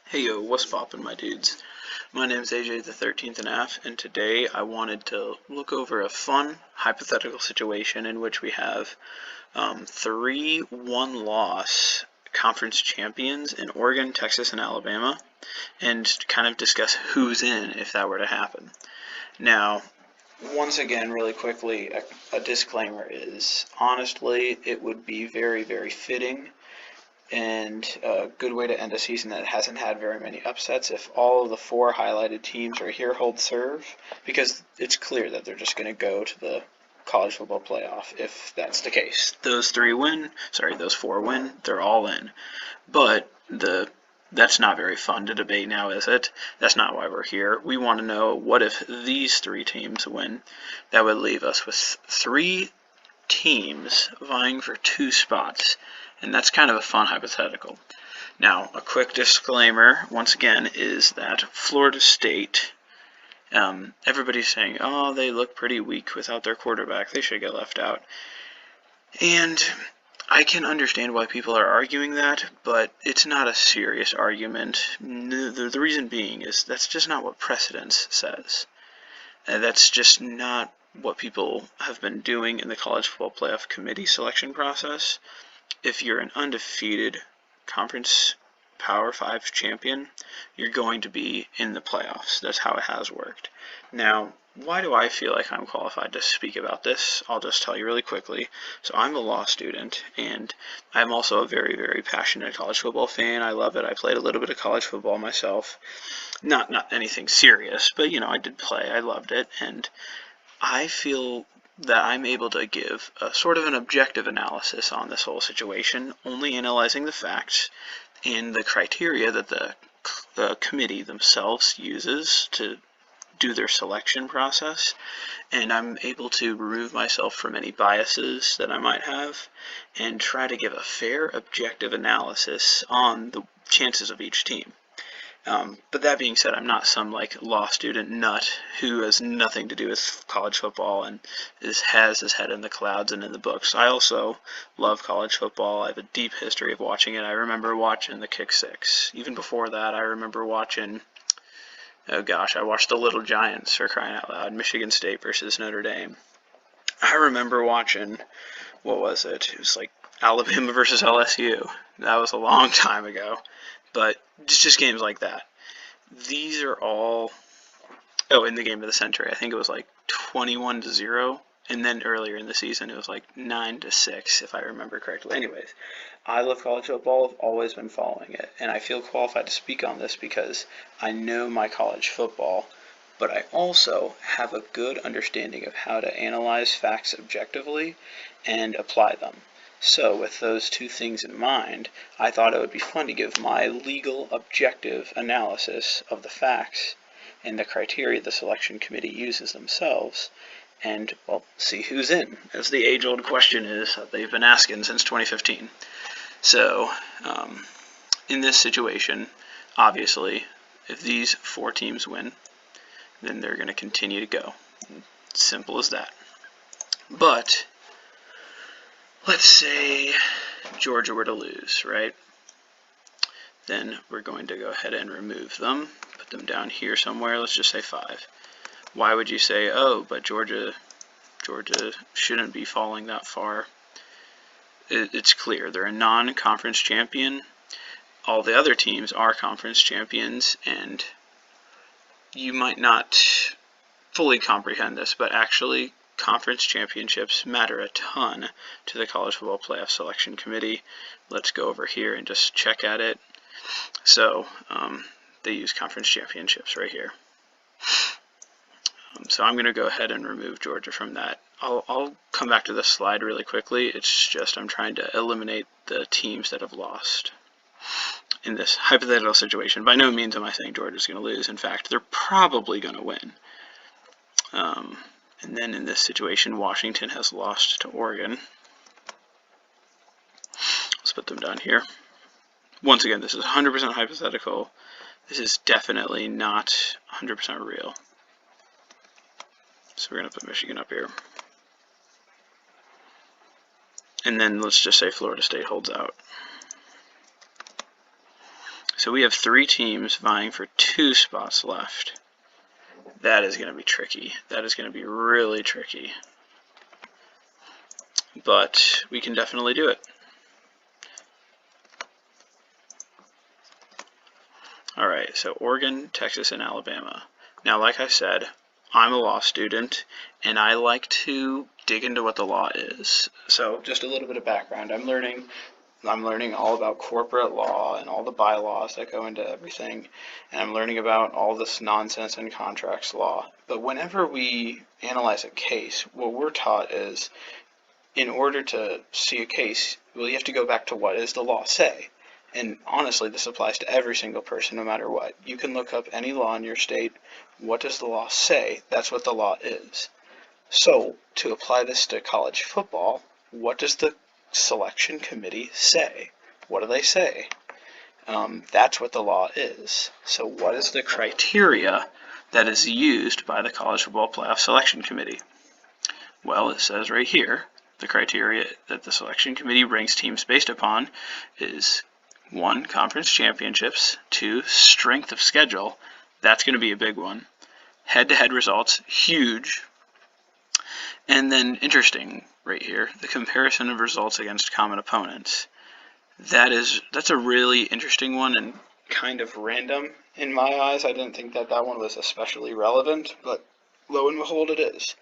Hey yo, what's poppin', my dudes? My name's AJ the 13th and F, and today I wanted to look over a fun hypothetical situation in which we have three one-loss conference champions in Oregon, Texas, and Alabama, and kind of discuss who's in if that were to happen. Now, once again, really quickly, a disclaimer is, honestly, it would be very, very fitting and a good way to end a season that hasn't had very many upsets if all of the four highlighted teams are here hold serve, because it's clear that they're just going to go to the college football playoff if that's the case. Those four win, they're all in. But that's not very fun to debate now, is it? That's not why we're here. We want to know, what if these three teams win? That would leave us with three teams vying for two spots, and that's kind of a fun hypothetical. Now, a quick disclaimer, once again, is that Florida State, everybody's saying, oh, they look pretty weak without their quarterback, they should get left out. And I can understand why people are arguing that, but it's not a serious argument. The reason being is that's just not what precedence says. That's just not what people have been doing in the college football playoff committee selection process. If you're an undefeated conference Power 5 champion, you're going to be in the playoffs. That's how it has worked. Now, why do I feel like I'm qualified to speak about this? I'll just tell you really quickly. So I'm a law student, and I'm also a very, very passionate college football fan. I love it. I played a little bit of college football myself. Not anything serious, but I did play. I loved it, and I feel that I'm able to give a sort of an objective analysis on this whole situation, only analyzing the facts and the criteria that the committee themselves uses to do their selection process, and I'm able to remove myself from any biases that I might have and try to give a fair, objective analysis on the chances of each team. But that being said, I'm not some law student nut who has nothing to do with college football and has his head in the clouds and in the books. I also love college football. I have a deep history of watching it. I remember watching the Kick Six. Even before that, I remember watching, oh gosh, I watched the Little Giants, for crying out loud, Michigan State versus Notre Dame. I remember watching, what was it? It was Alabama versus LSU. That was a long time ago. But it's just games like that. These are all, in the game of the century, I think it was 21-0, and then earlier in the season it was 9-6, if I remember correctly. Anyways, I love college football. I've always been following it, and I feel qualified to speak on this because I know my college football, but I also have a good understanding of how to analyze facts objectively and apply them. So with those two things in mind, I thought it would be fun to give my legal, objective analysis of the facts and the criteria the selection committee uses themselves, and, well, see who's in, as the age-old question is that they've been asking since 2015. So, in this situation, obviously, if these four teams win, then they're going to continue to go. Simple as that. But let's say Georgia were to lose, right? Then we're going to go ahead and remove them, put them down here somewhere. Let's just say 5. Why would you say, oh, but Georgia shouldn't be falling that far? It's clear. They're a non-conference champion. All the other teams are conference champions, and you might not fully comprehend this, but actually conference championships matter a ton to the college football playoff selection committee. Let's go over here and just check at it. So they use conference championships right here. So I'm going to go ahead and remove Georgia from that. I'll come back to this slide really quickly. It's just I'm trying to eliminate the teams that have lost in this hypothetical situation. By no means am I saying Georgia's going to lose. In fact, they're probably going to win. And then in this situation, Washington has lost to Oregon. Let's put them down here. Once again, this is 100% hypothetical. This is definitely not 100% real. So we're going to put Michigan up here. And then let's just say Florida State holds out. So we have 3 teams vying for 2 spots left. That is going to be tricky. That is going to be really tricky. But we can definitely do it. Alright, so Oregon, Texas, and Alabama. Now, like I said, I'm a law student, and I like to dig into what the law is. So, just a little bit of background. I'm learning all about corporate law and all the bylaws that go into everything, and I'm learning about all this nonsense in contracts law. But whenever we analyze a case, what we're taught is, in order to see a case, well, you have to go back to what does the law say. And honestly, this applies to every single person, no matter what. You can look up any law in your state. What does the law say? That's what the law is. So, to apply this to college football, what does the selection committee say? What do they say? That's what the law is. So, what is the criteria that is used by the college football playoff selection committee? Well, it says right here, the criteria that the selection committee ranks teams based upon is 1, conference championships, 2, strength of schedule. That's going to be a big one. Head-to-head results, huge. And then, interesting right here, the comparison of results against common opponents. That's a really interesting one and kind of random in my eyes. I didn't think that one was especially relevant, but lo and behold, it is.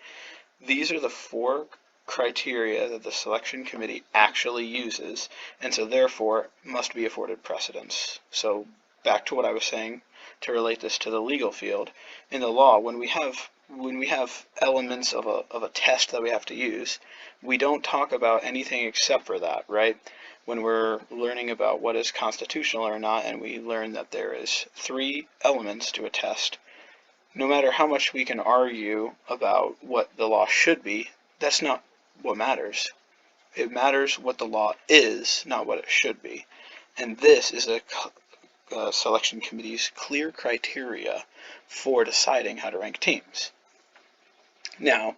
These are the 4 criteria that the selection committee actually uses, and so therefore must be afforded precedence. So back to what I was saying, to relate this to the legal field, in the law, when we have elements of a test that we have to use, we don't talk about anything except for that, right? When we're learning about what is constitutional or not, and we learn that there is 3 elements to a test, no matter how much we can argue about what the law should be, that's not what matters. It matters what the law is, not what it should be. And this is a selection committee's clear criteria for deciding how to rank teams. Now,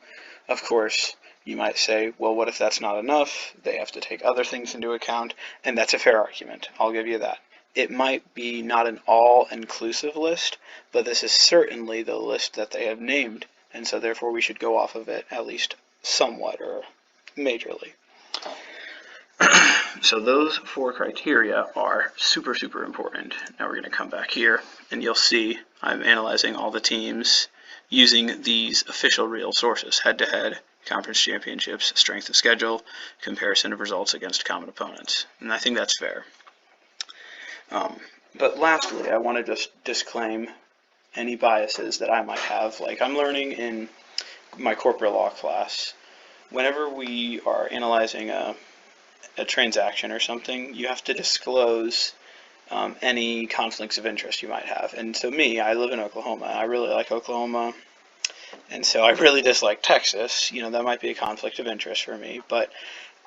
of course, you might say, well, what if that's not enough? They have to take other things into account, and that's a fair argument. I'll give you that. It might be not an all-inclusive list, but this is certainly the list that they have named, and so therefore we should go off of it at least somewhat or majorly. So those 4 criteria are super, super important. Now we're going to come back here, and you'll see I'm analyzing all the teams using these official real sources: head-to-head, conference championships, strength of schedule, comparison of results against common opponents. And I think that's fair. But lastly, I want to just disclaim any biases that I might have. Like, I'm learning in my corporate law class, whenever we are analyzing a transaction or something, you have to disclose any conflicts of interest you might have. And so me, I live in Oklahoma. I really like Oklahoma, and so I really dislike Texas. You know, that might be a conflict of interest for me, but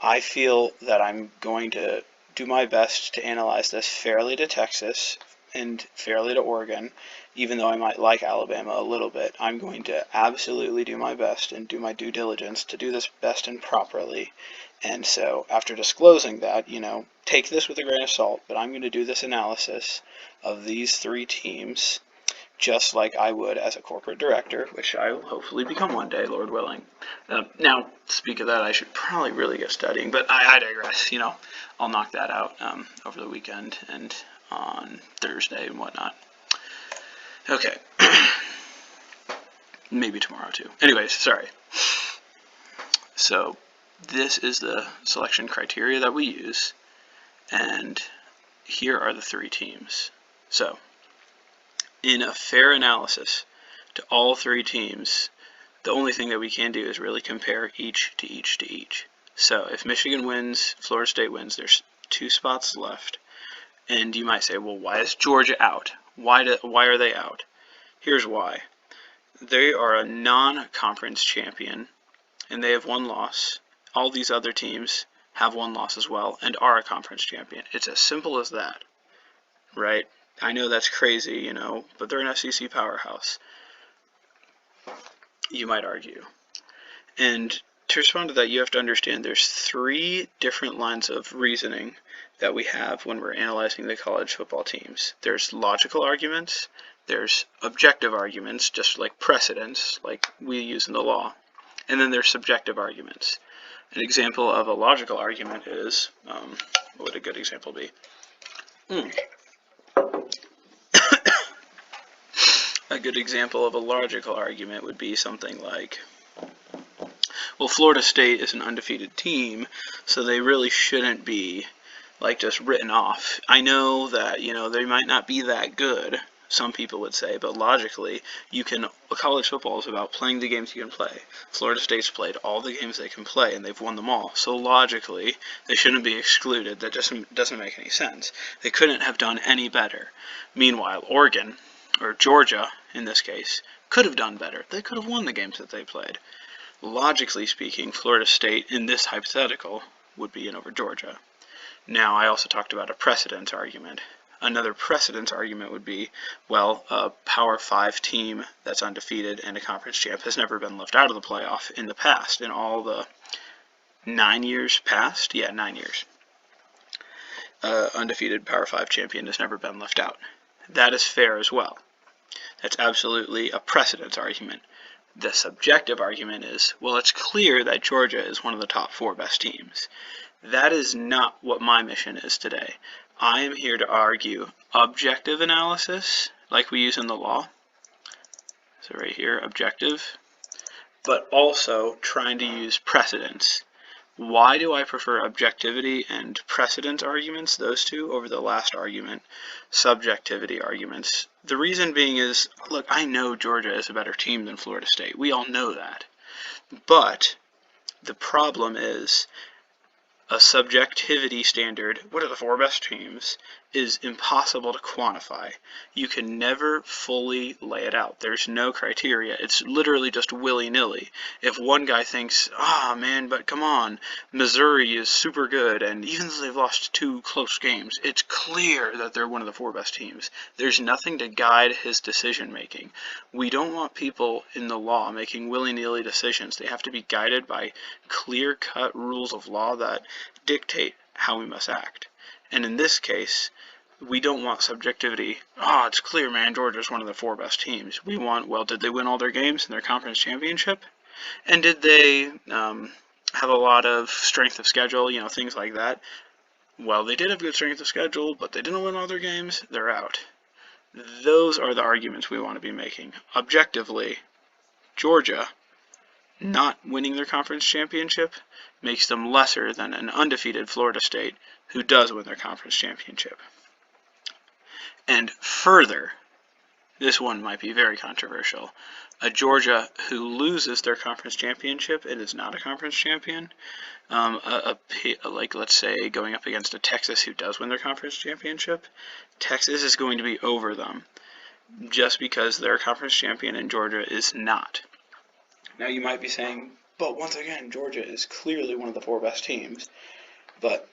I feel that I'm going to do my best to analyze this fairly to Texas and fairly to Oregon. Even though I might like Alabama a little bit, I'm going to absolutely do my best and do my due diligence to do this best and properly. And so after disclosing that, you know, take this with a grain of salt, but I'm going to do this analysis of these 3 teams just like I would as a corporate director, which I will hopefully become one day, Lord willing. Now, speak of that, I should probably really get studying, but I digress. You know, I'll knock that out over the weekend and on Thursday and whatnot. Okay. Maybe tomorrow too. Anyways, sorry. So this is the selection criteria that we use, and here are the 3 teams. So in a fair analysis to all 3 teams, the only thing that we can do is really compare each to each to each. So if Michigan wins, Florida State wins, there's 2 spots left. And you might say, well, why is Georgia out? Why are they out? Here's why. They are a non-conference champion, and they have 1 loss. All these other teams have 1 loss as well and are a conference champion. It's as simple as that, right? I know that's crazy, you know, but they're an SEC powerhouse, you might argue. And to respond to that, you have to understand there's 3 different lines of reasoning that we have when we're analyzing the college football teams. There's logical arguments, there's objective arguments, just like precedents, like we use in the law, and then there's subjective arguments. An example of a logical argument is, what would a good example be? A good example of a logical argument would be something like, well, Florida State is an undefeated team, so they really shouldn't be like just written off. I know that, they might not be that good, some people would say, but logically, college football is about playing the games you can play. Florida State's played all the games they can play, and they've won them all. So logically, they shouldn't be excluded. That just doesn't make any sense. They couldn't have done any better. Meanwhile, Oregon, or Georgia in this case, could have done better. They could have won the games that they played. Logically speaking, Florida State in this hypothetical would be in over Georgia. Now, I also talked about a precedence argument. Another precedence argument would be, well, a Power 5 team that's undefeated and a conference champ has never been left out of the playoff in the past. In all the 9 years past? Yeah, 9 years. Undefeated Power 5 champion has never been left out. That is fair as well. That's absolutely a precedence argument. The subjective argument is, well, it's clear that Georgia is one of the top 4 best teams. That is not what my mission is today. I am here to argue objective analysis, like we use in the law. So right here, objective, but also trying to use precedence. Why do I prefer objectivity and precedence arguments, those two, over the last argument, subjectivity arguments? The reason being is, look, I know Georgia is a better team than Florida State. We all know that. But the problem is, a subjectivity standard, what are the 4 best teams, is impossible to quantify. You can never fully lay it out. There's no criteria. It's literally just willy-nilly. If one guy thinks, man, but come on, Missouri is super good, and even though they've lost 2 close games, it's clear that they're one of the 4 best teams. There's nothing to guide his decision-making. We don't want people in the law making willy-nilly decisions. They have to be guided by clear-cut rules of law that dictate how we must act. And in this case, we don't want subjectivity. It's clear, man, Georgia's one of the 4 best teams. We want, well, did they win all their games in their conference championship? And did they have a lot of strength of schedule, things like that? Well, they did have good strength of schedule, but they didn't win all their games. They're out. Those are the arguments we want to be making. Objectively, Georgia not winning their conference championship makes them lesser than an undefeated Florida State who does win their conference championship. And further, this one might be very controversial, a Georgia who loses their conference championship and is not a conference champion, like let's say going up against a Texas who does win their conference championship, Texas is going to be over them just because they're a conference champion and Georgia is not. Now you might be saying, but once again, Georgia is clearly one of the 4 best teams, but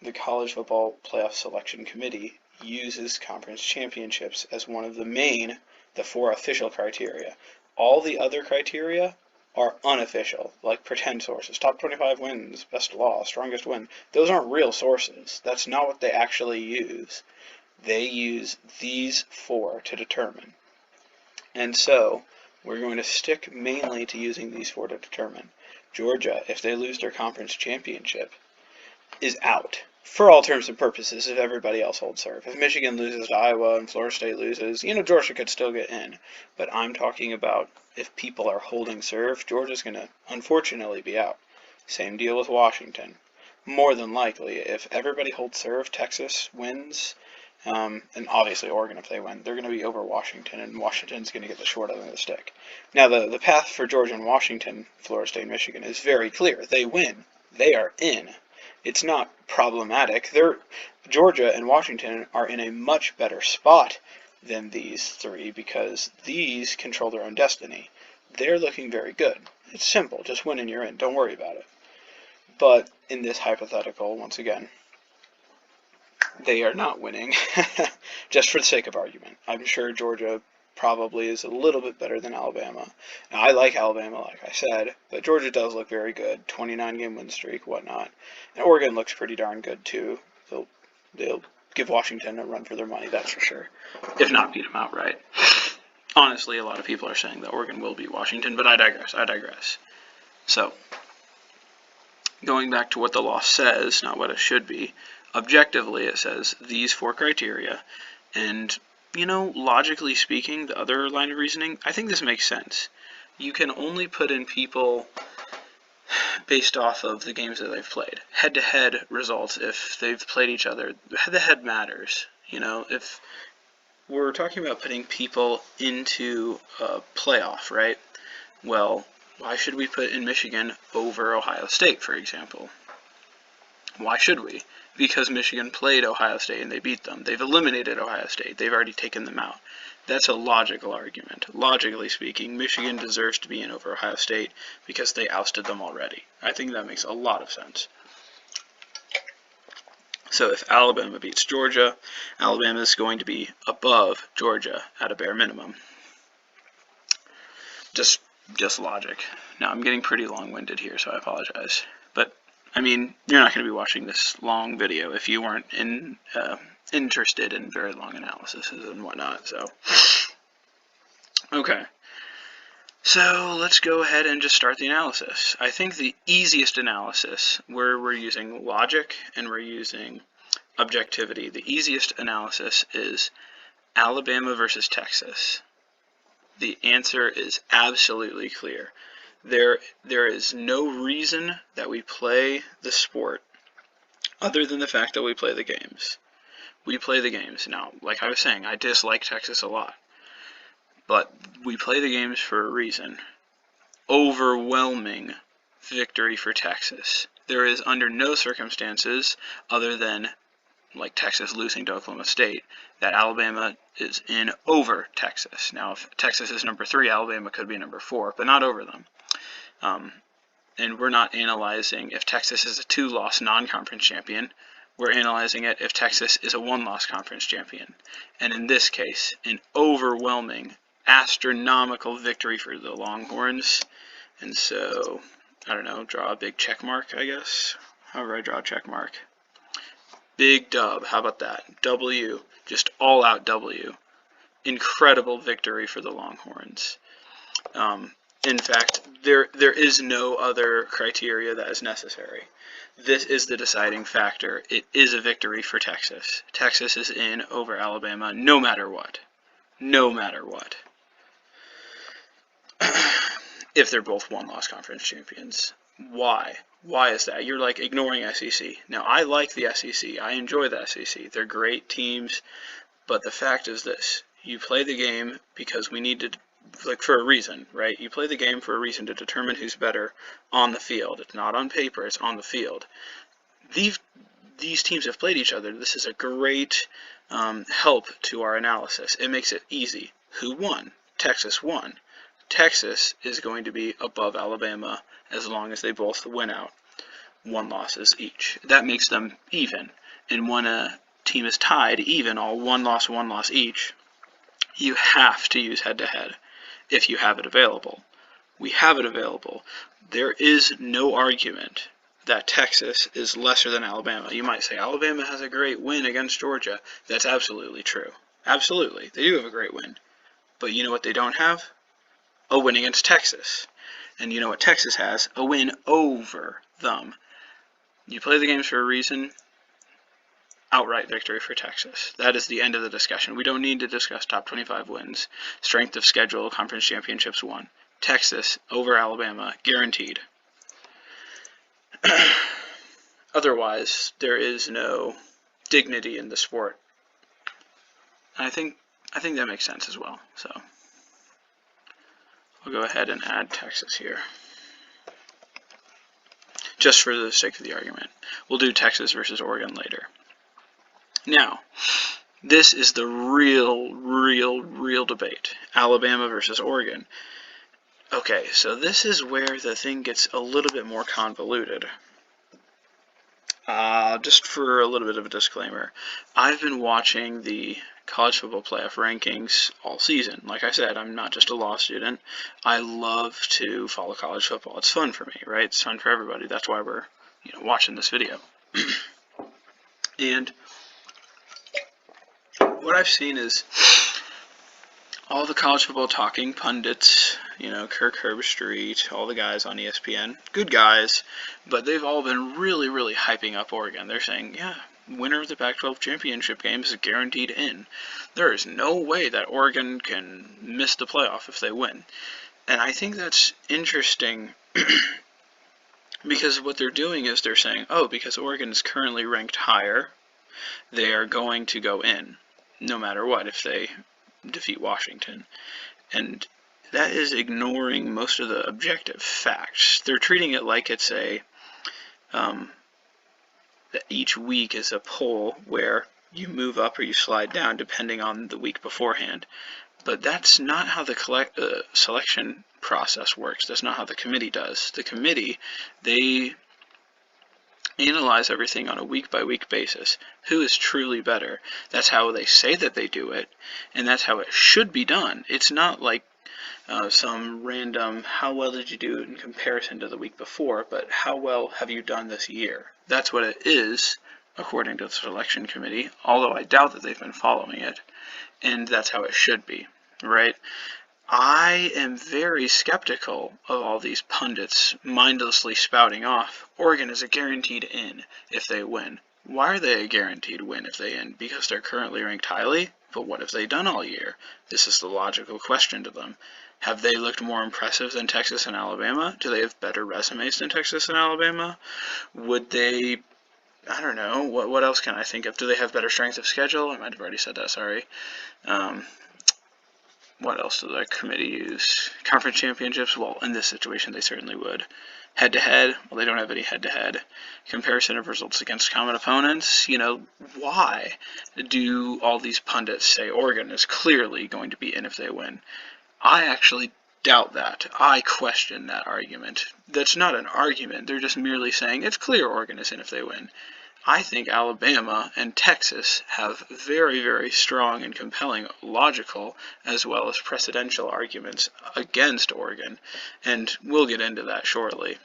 the College Football Playoff Selection Committee uses conference championships as one of the 4 official criteria. All the other criteria are unofficial, like pretend sources. Top 25 wins, best law, strongest win. Those aren't real sources. That's not what they actually use. They use these 4 to determine. And so, we're going to stick mainly to using these 4 to determine. Georgia, if they lose their conference championship, is out. For all terms and purposes, if everybody else holds serve. If Michigan loses to Iowa and Florida State loses, Georgia could still get in. But I'm talking about if people are holding serve, Georgia's going to, unfortunately, be out. Same deal with Washington. More than likely, if everybody holds serve, Texas wins, and obviously Oregon, if they win, they're going to be over Washington, and Washington's going to get the short end of the stick. Now, the path for Georgia and Washington, Florida State and Michigan, is very clear. They win. They are in. It's not problematic. Georgia and Washington are in a much better spot than these 3 because these control their own destiny. They're looking very good. It's simple. Just win and you're in. Don't worry about it. But in this hypothetical, once again, they are not winning just for the sake of argument. I'm sure Georgia probably is a little bit better than Alabama. Now, I like Alabama, like I said, but Georgia does look very good. 29-game win streak, whatnot. And Oregon looks pretty darn good, too. They'll give Washington a run for their money, that's for sure. If not beat them outright. Honestly, a lot of people are saying that Oregon will beat Washington, but I digress. So, going back to what the law says, not what it should be, objectively it says these 4 criteria, and, logically speaking, the other line of reasoning, I think this makes sense. You can only put in people based off of the games that they've played. Head-to-head results, if they've played each other, head-to-head matters. If we're talking about putting people into a playoff, right? Well, why should we put in Michigan over Ohio State, for example? Why should we? Because Michigan played Ohio State and they beat them. They've eliminated Ohio State. They've already taken them out. That's a logical argument. Logically speaking, Michigan deserves to be in over Ohio State because they ousted them already. I think that makes a lot of sense. So if Alabama beats Georgia, Alabama is going to be above Georgia at a bare minimum. Just logic. Now, I'm getting pretty long-winded here, so I apologize. But, you're not going to be watching this long video if you weren't interested in very long analysis and whatnot, so. Okay. So, let's go ahead and just start the analysis. I think the easiest analysis, where we're using logic and we're using objectivity, the easiest analysis is Alabama versus Texas. The answer is absolutely clear. There is no reason that we play the sport other than the fact that we play the games. We play the games. Now, like I was saying, I dislike Texas a lot. But we play the games for a reason. Overwhelming victory for Texas. There is under no circumstances other than like Texas losing to Oklahoma State, that Alabama is in over Texas. Now, if Texas is number 3, Alabama could be number 4, but not over them. And we're not analyzing if Texas is a 2-loss non-conference champion. We're analyzing it if Texas is a 1-loss conference champion. And in this case, an overwhelming, astronomical victory for the Longhorns. And so, I don't know, draw a big check mark, I guess. However I draw a check mark. Big dub, how about that? W, just all-out W. Incredible victory for the Longhorns. In fact, there is no other criteria that is necessary. This is the deciding factor. It is a victory for Texas. Texas is in over Alabama no matter what. No matter what. If they're both 1-loss conference champions. Why? Why is that? You're like ignoring SEC. Now, I like the SEC. I enjoy the SEC. They're great teams. But the fact is this. You play the game because we need to, like, for a reason, right? You play the game for a reason to determine who's better on the field. It's not on paper. It's on the field. These teams have played each other. This is a great help to our analysis. It makes it easy. Who won? Texas won. Texas is going to be above Alabama as long as they both win out 1 losses each. That makes them even. And when a team is tied even, all 1 loss each, you have to use head-to-head if you have it available. We have it available. There is no argument that Texas is lesser than Alabama. You might say Alabama has a great win against Georgia. That's absolutely true. Absolutely. They do have a great win. But you know what they don't have? A win against Texas. And you know what Texas has? A win over them. You play the games for a reason. Outright victory for Texas. That is the end of the discussion. We don't need to discuss top 25 wins, strength of schedule, conference championships won. Texas over Alabama, guaranteed. Otherwise, there is no dignity in the sport. I think that makes sense as well. So I'll go ahead and add Texas here. Just for the sake of the argument. We'll do Texas versus Oregon later. Now, this is the real debate. Alabama versus Oregon. Okay, so this is where the thing gets a little bit more convoluted. Just for a little bit of a disclaimer, I've been watching the college football playoff rankings all season. Like I said, I'm not just a law student. I love to follow college football. It's fun for me, right? It's fun for everybody. That's why we're watching this video. And what I've seen is all the college football talking pundits, Kirk Herbstreit, all the guys on ESPN, good guys, but they've all been really, really hyping up Oregon. They're saying, yeah, winner of the Pac-12 championship game is guaranteed in. There is no way that Oregon can miss the playoff if they win. And I think that's interesting because what they're doing is they're saying, oh, because Oregon is currently ranked higher, they are going to go in no matter what if they defeat Washington. And that is ignoring most of the objective facts. They're treating it like it's that each week is a poll where you move up or you slide down depending on the week beforehand. But that's not how the selection process works. That's not how the committee does. The committee, they analyze everything on a week-by-week basis. Who is truly better? That's how they say that they do it, and that's how it should be done. It's not like some random, how well did you do in comparison to the week before, but how well have you done this year? That's what it is, according to the selection committee, although I doubt that they've been following it, and that's how it should be, right? I am very skeptical of all these pundits mindlessly spouting off, Oregon is a guaranteed in if they win. Why are they a guaranteed win if they win? Because they're currently ranked highly? But what have they done all year? This is the logical question to them. Have they looked more impressive than Texas and Alabama? Do they have better resumes than Texas and Alabama? Would they, I don't know, what else can I think of? Do they have better strength of schedule? I might have already said that, sorry. What else does the committee use? Conference championships? Well, in this situation, they certainly would. Head-to-head? Well, they don't have any head-to-head. Comparison of results against common opponents? Why do all these pundits say Oregon is clearly going to be in if they win? I actually doubt that. I question that argument. That's not an argument. They're just merely saying it's clear Oregon is in if they win. I think Alabama and Texas have very, very strong and compelling logical as well as precedential arguments against Oregon, and we'll get into that shortly.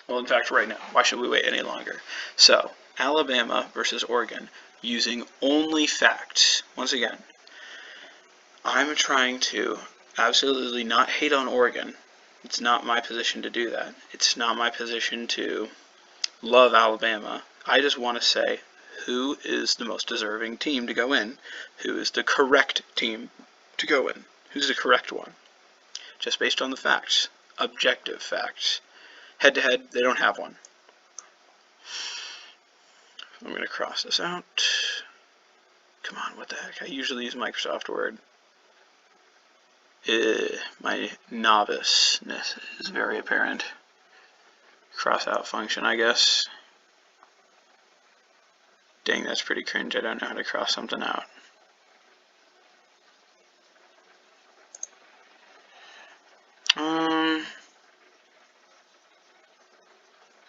Well, in fact, right now. Why should we wait any longer? So, Alabama versus Oregon, using only facts. Once again, I'm trying to absolutely not hate on Oregon. It's not my position to do that. It's not my position to love Alabama. I just want to say who is the most deserving team to go in, who is the correct team to go in, who's the correct one, just based on the facts, objective facts. Head-to-head, they don't have one. I'm going to cross this out. Come on, what the heck? I usually use Microsoft Word. My noviceness is very apparent. Cross out function, I guess. Dang, that's pretty cringe. I don't know how to cross something out.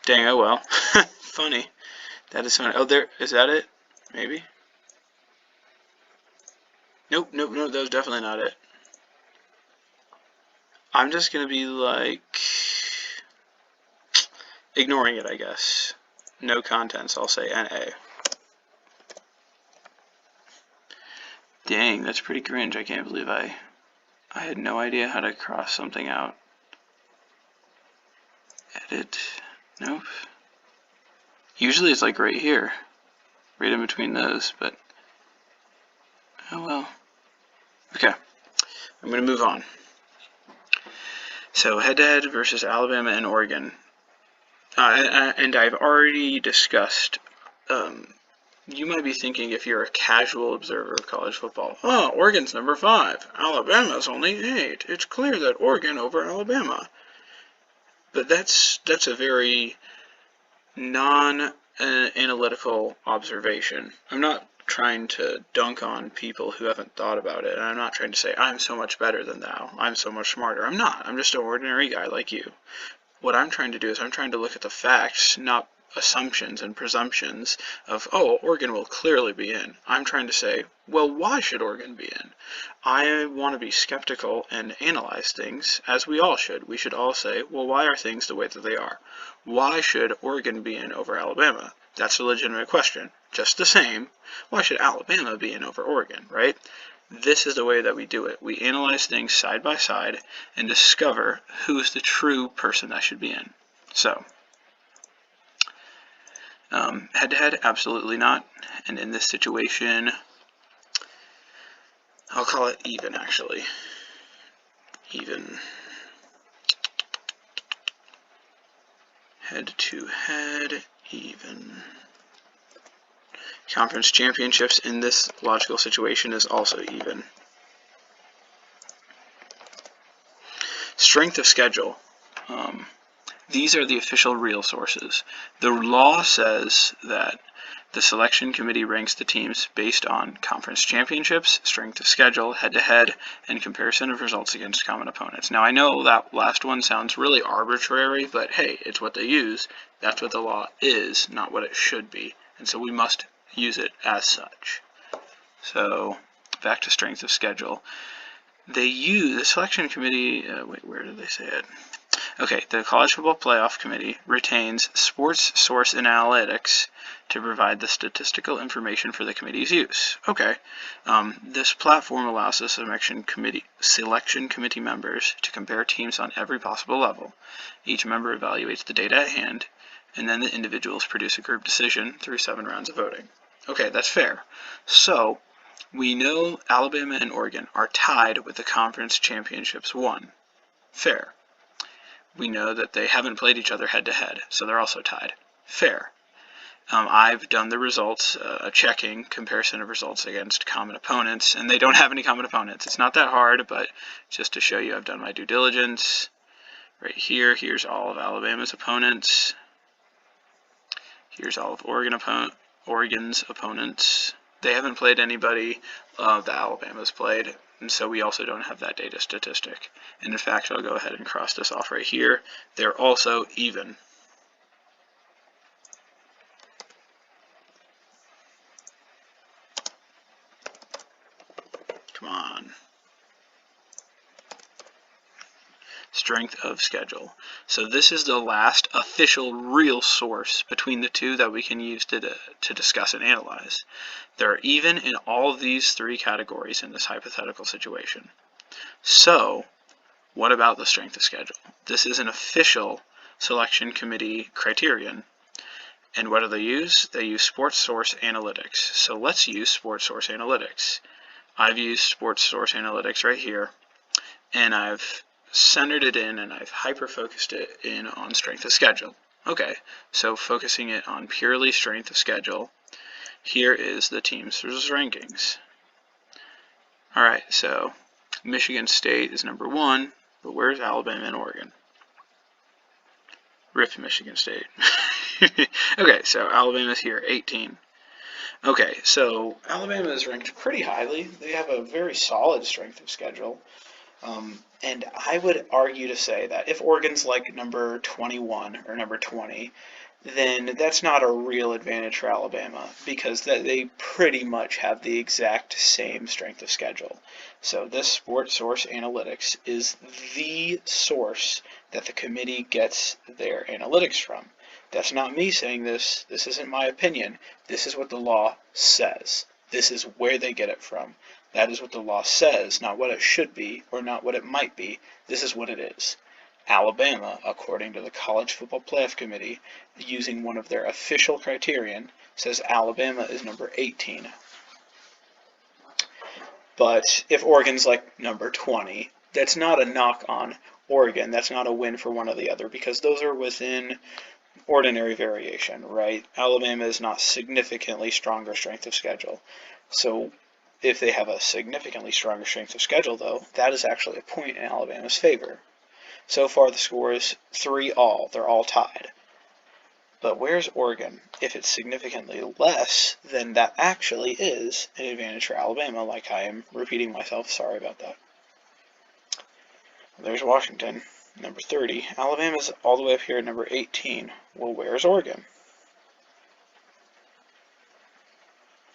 Dang, oh well. Funny. That is funny. Oh, there, is that it? Maybe? Nope, that was definitely not it. I'm just gonna be like ignoring it, I guess. No contents, I'll say NA. Dang, that's pretty cringe. I can't believe I had no idea how to cross something out. Edit. Nope. Usually it's like right here. Right in between those, but oh well. Okay. I'm going to move on. So head-to-head versus Alabama and Oregon. And I've already discussed, you might be thinking if you're a casual observer of college football, oh, Oregon's number 5, Alabama's only 8. It's clear that Oregon over Alabama. But that's a very non-analytical observation. I'm not trying to dunk on people who haven't thought about it, and I'm not trying to say, I'm so much better than thou, I'm so much smarter. I'm not. I'm just an ordinary guy like you. What I'm trying to do is I'm trying to look at the facts, not assumptions and presumptions of, oh, Oregon will clearly be in. I'm trying to say, well, why should Oregon be in? I want to be skeptical and analyze things, as we all should. We should all say, well, why are things the way that they are? Why should Oregon be in over Alabama? That's a legitimate question. Just the same, why should Alabama be in over Oregon, right? This is the way that we do it. We analyze things side by side and discover who is the true person that should be in. So, head-to-head, absolutely not. And in this situation, I'll call it even, actually. Even. Head-to-head, even. Conference championships in this logical situation is also even. Strength of schedule. These are the official real sources. The law says that the selection committee ranks the teams based on conference championships, strength of schedule, head-to-head, and comparison of results against common opponents. Now, I know that last one sounds really arbitrary, but hey, it's what they use. That's what the law is, not what it should be. And so we must use it as such. So, back to strength of schedule. They use, the selection committee, wait, where did they say it? Okay, the College Football Playoff Committee retains sports source analytics to provide the statistical information for the committee's use. Okay, this platform allows the selection committee members to compare teams on every possible level. Each member evaluates the data at hand, and then the individuals produce a group decision through 7 rounds of voting. Okay, that's fair. So, we know Alabama and Oregon are tied with the conference championships won. Fair. We know that they haven't played each other head-to-head, so they're also tied. Fair. I've done the results, checking, comparison of results against common opponents, and they don't have any common opponents. It's not that hard, but just to show you I've done my due diligence. Right here, here's all of Alabama's opponents. Here's all of Oregon's opponents. They haven't played anybody that Alabama's played, and so we also don't have that data statistic. And in fact, I'll go ahead and cross this off right here. They're also even. Come on. Strength of schedule. So this is the last official real source between the two that we can use to discuss and analyze. There are even in all of these 3 categories in this hypothetical situation. So, what about the strength of schedule? This is an official selection committee criterion. And what do they use? They use sports source analytics. So let's use sports source analytics. I've used sports source analytics right here, and I've centered it in and I've hyper-focused it in on strength of schedule. Okay, so focusing it on purely strength of schedule, here is the team's rankings. Alright, so Michigan State is number 1, but where's Alabama and Oregon? Rip Michigan State. Okay, so Alabama's here, 18. Okay, so Alabama is ranked pretty highly. They have a very solid strength of schedule. And I would argue to say that if Oregon's like number 21 or number 20, then that's not a real advantage for Alabama because they pretty much have the exact same strength of schedule. So this sports source analytics is the source that the committee gets their analytics from. That's not me saying this. This isn't my opinion. This is what the law says. This is where they get it from. That is what the law says, not what it should be or not what it might be. This is what it is. Alabama, according to the College Football Playoff Committee, using one of their official criterion, says Alabama is number 18. But if Oregon's like number 20, that's not a knock on Oregon. That's not a win for one or the other because those are within ordinary variation, right? Alabama is not significantly stronger strength of schedule. So if they have a significantly stronger strength of schedule, though, that is actually a point in Alabama's favor. So far, the score is 3-all. They're all tied. But where's Oregon? If it's significantly less, then that actually is an advantage for Alabama, like I am repeating myself. Sorry about that. There's Washington, number 30. Alabama's all the way up here at number 18. Well, where's Oregon?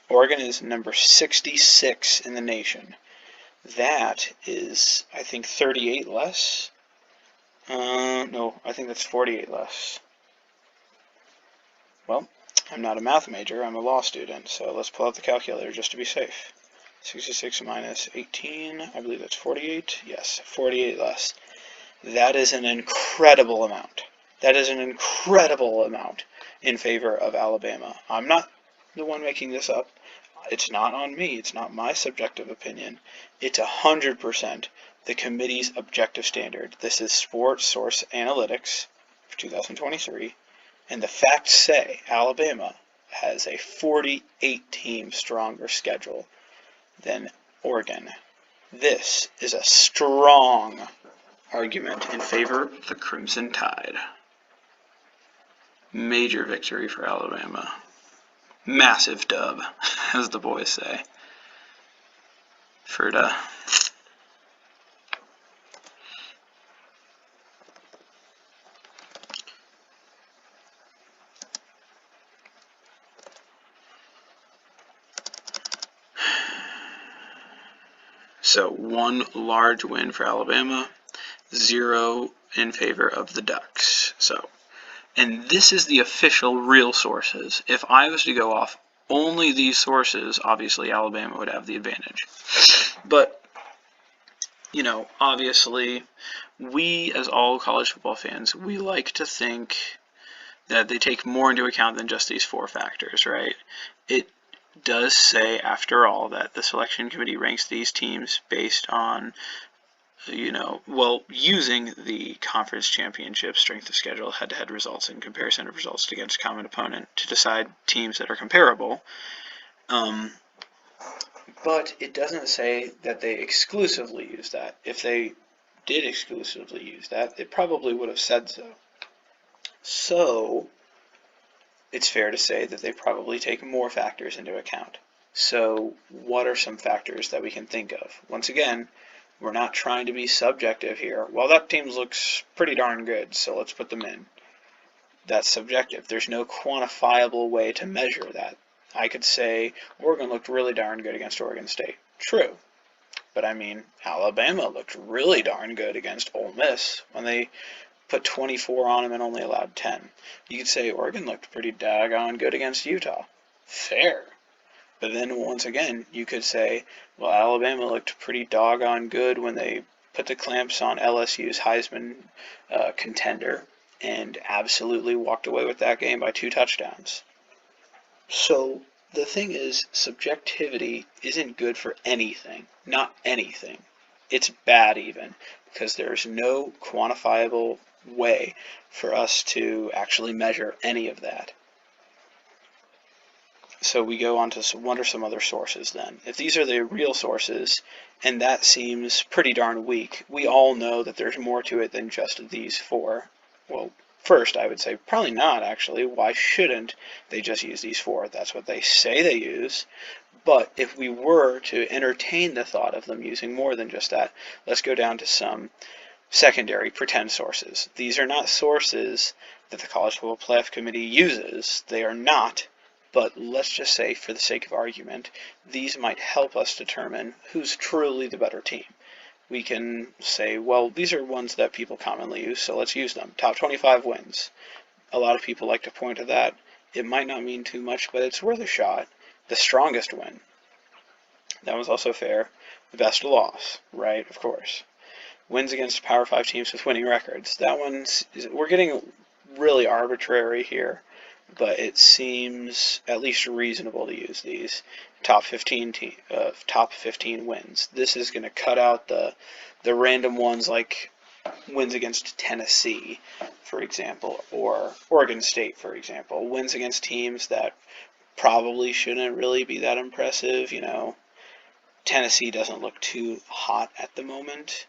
Oregon is number 66 in the nation. That is, I think, 38 less. No, I think that's 48 less. Well, I'm not a math major, I'm a law student, so let's pull out the calculator just to be safe. 66 minus 18, I believe that's 48. Yes, 48 less. That is an incredible amount. That is an incredible amount in favor of Alabama. I'm not the one making this up. It's not on me. It's not my subjective opinion. It's 100% the committee's objective standard. This is Sports Source Analytics for 2023, and the facts say Alabama has a 48-team stronger schedule than Oregon. This is a strong argument in favor of the Crimson Tide. Major victory for Alabama. Massive dub, as the boys say. Ferda. So 1 large win for Alabama, 0 in favor of the Ducks. And this is the official real sources. If I was to go off only these sources, obviously Alabama would have the advantage. But, you know, obviously, we as all college football fans, we like to think that they take more into account than just these 4 factors, right? It does say, after all, that the selection committee ranks these teams based on, you know, well, using the conference championship strength of schedule, head-to-head results, and comparison of results against common opponent to decide teams that are comparable. But it doesn't say that they exclusively use that. If they did exclusively use that, it probably would have said so. So it's fair to say that they probably take more factors into account. So what are some factors that we can think of? Once again, we're not trying to be subjective here. Well, that team looks pretty darn good, so let's put them in. That's subjective. There's no quantifiable way to measure that. I could say Oregon looked really darn good against Oregon State. True. But I mean, Alabama looked really darn good against Ole Miss when they put 24 on them and only allowed 10. You could say Oregon looked pretty daggone good against Utah. Fair. But then once again, you could say, well, Alabama looked pretty doggone good when they put the clamps on LSU's Heisman contender and absolutely walked away with that game by 2 touchdowns. So the thing is, subjectivity isn't good for anything. Not anything. It's bad even, because there's no quantifiable way for us to actually measure any of that. So we go on to what are some other sources then. If these are the real sources, and that seems pretty darn weak, we all know that there's more to it than just these 4. Well, first, I would say probably not, actually. Why shouldn't they just use these 4? That's what they say they use. But if we were to entertain the thought of them using more than just that, let's go down to some secondary pretend sources. These are not sources that the College Football Playoff Committee uses. They are not. But let's just say, for the sake of argument, these might help us determine who's truly the better team. We can say, well, these are ones that people commonly use, so let's use them. Top 25 wins. A lot of people like to point to that. It might not mean too much, but it's worth a shot. The strongest win. That was also fair. The best loss, right? Of course. Wins against Power 5 teams with winning records. That one's, we're getting really arbitrary here, but it seems at least reasonable to use these. Top 15 wins. This is going to cut out the random ones like wins against Tennessee, for example, or Oregon State, for example. Wins against teams that probably shouldn't really be that impressive. You know, Tennessee doesn't look too hot at the moment,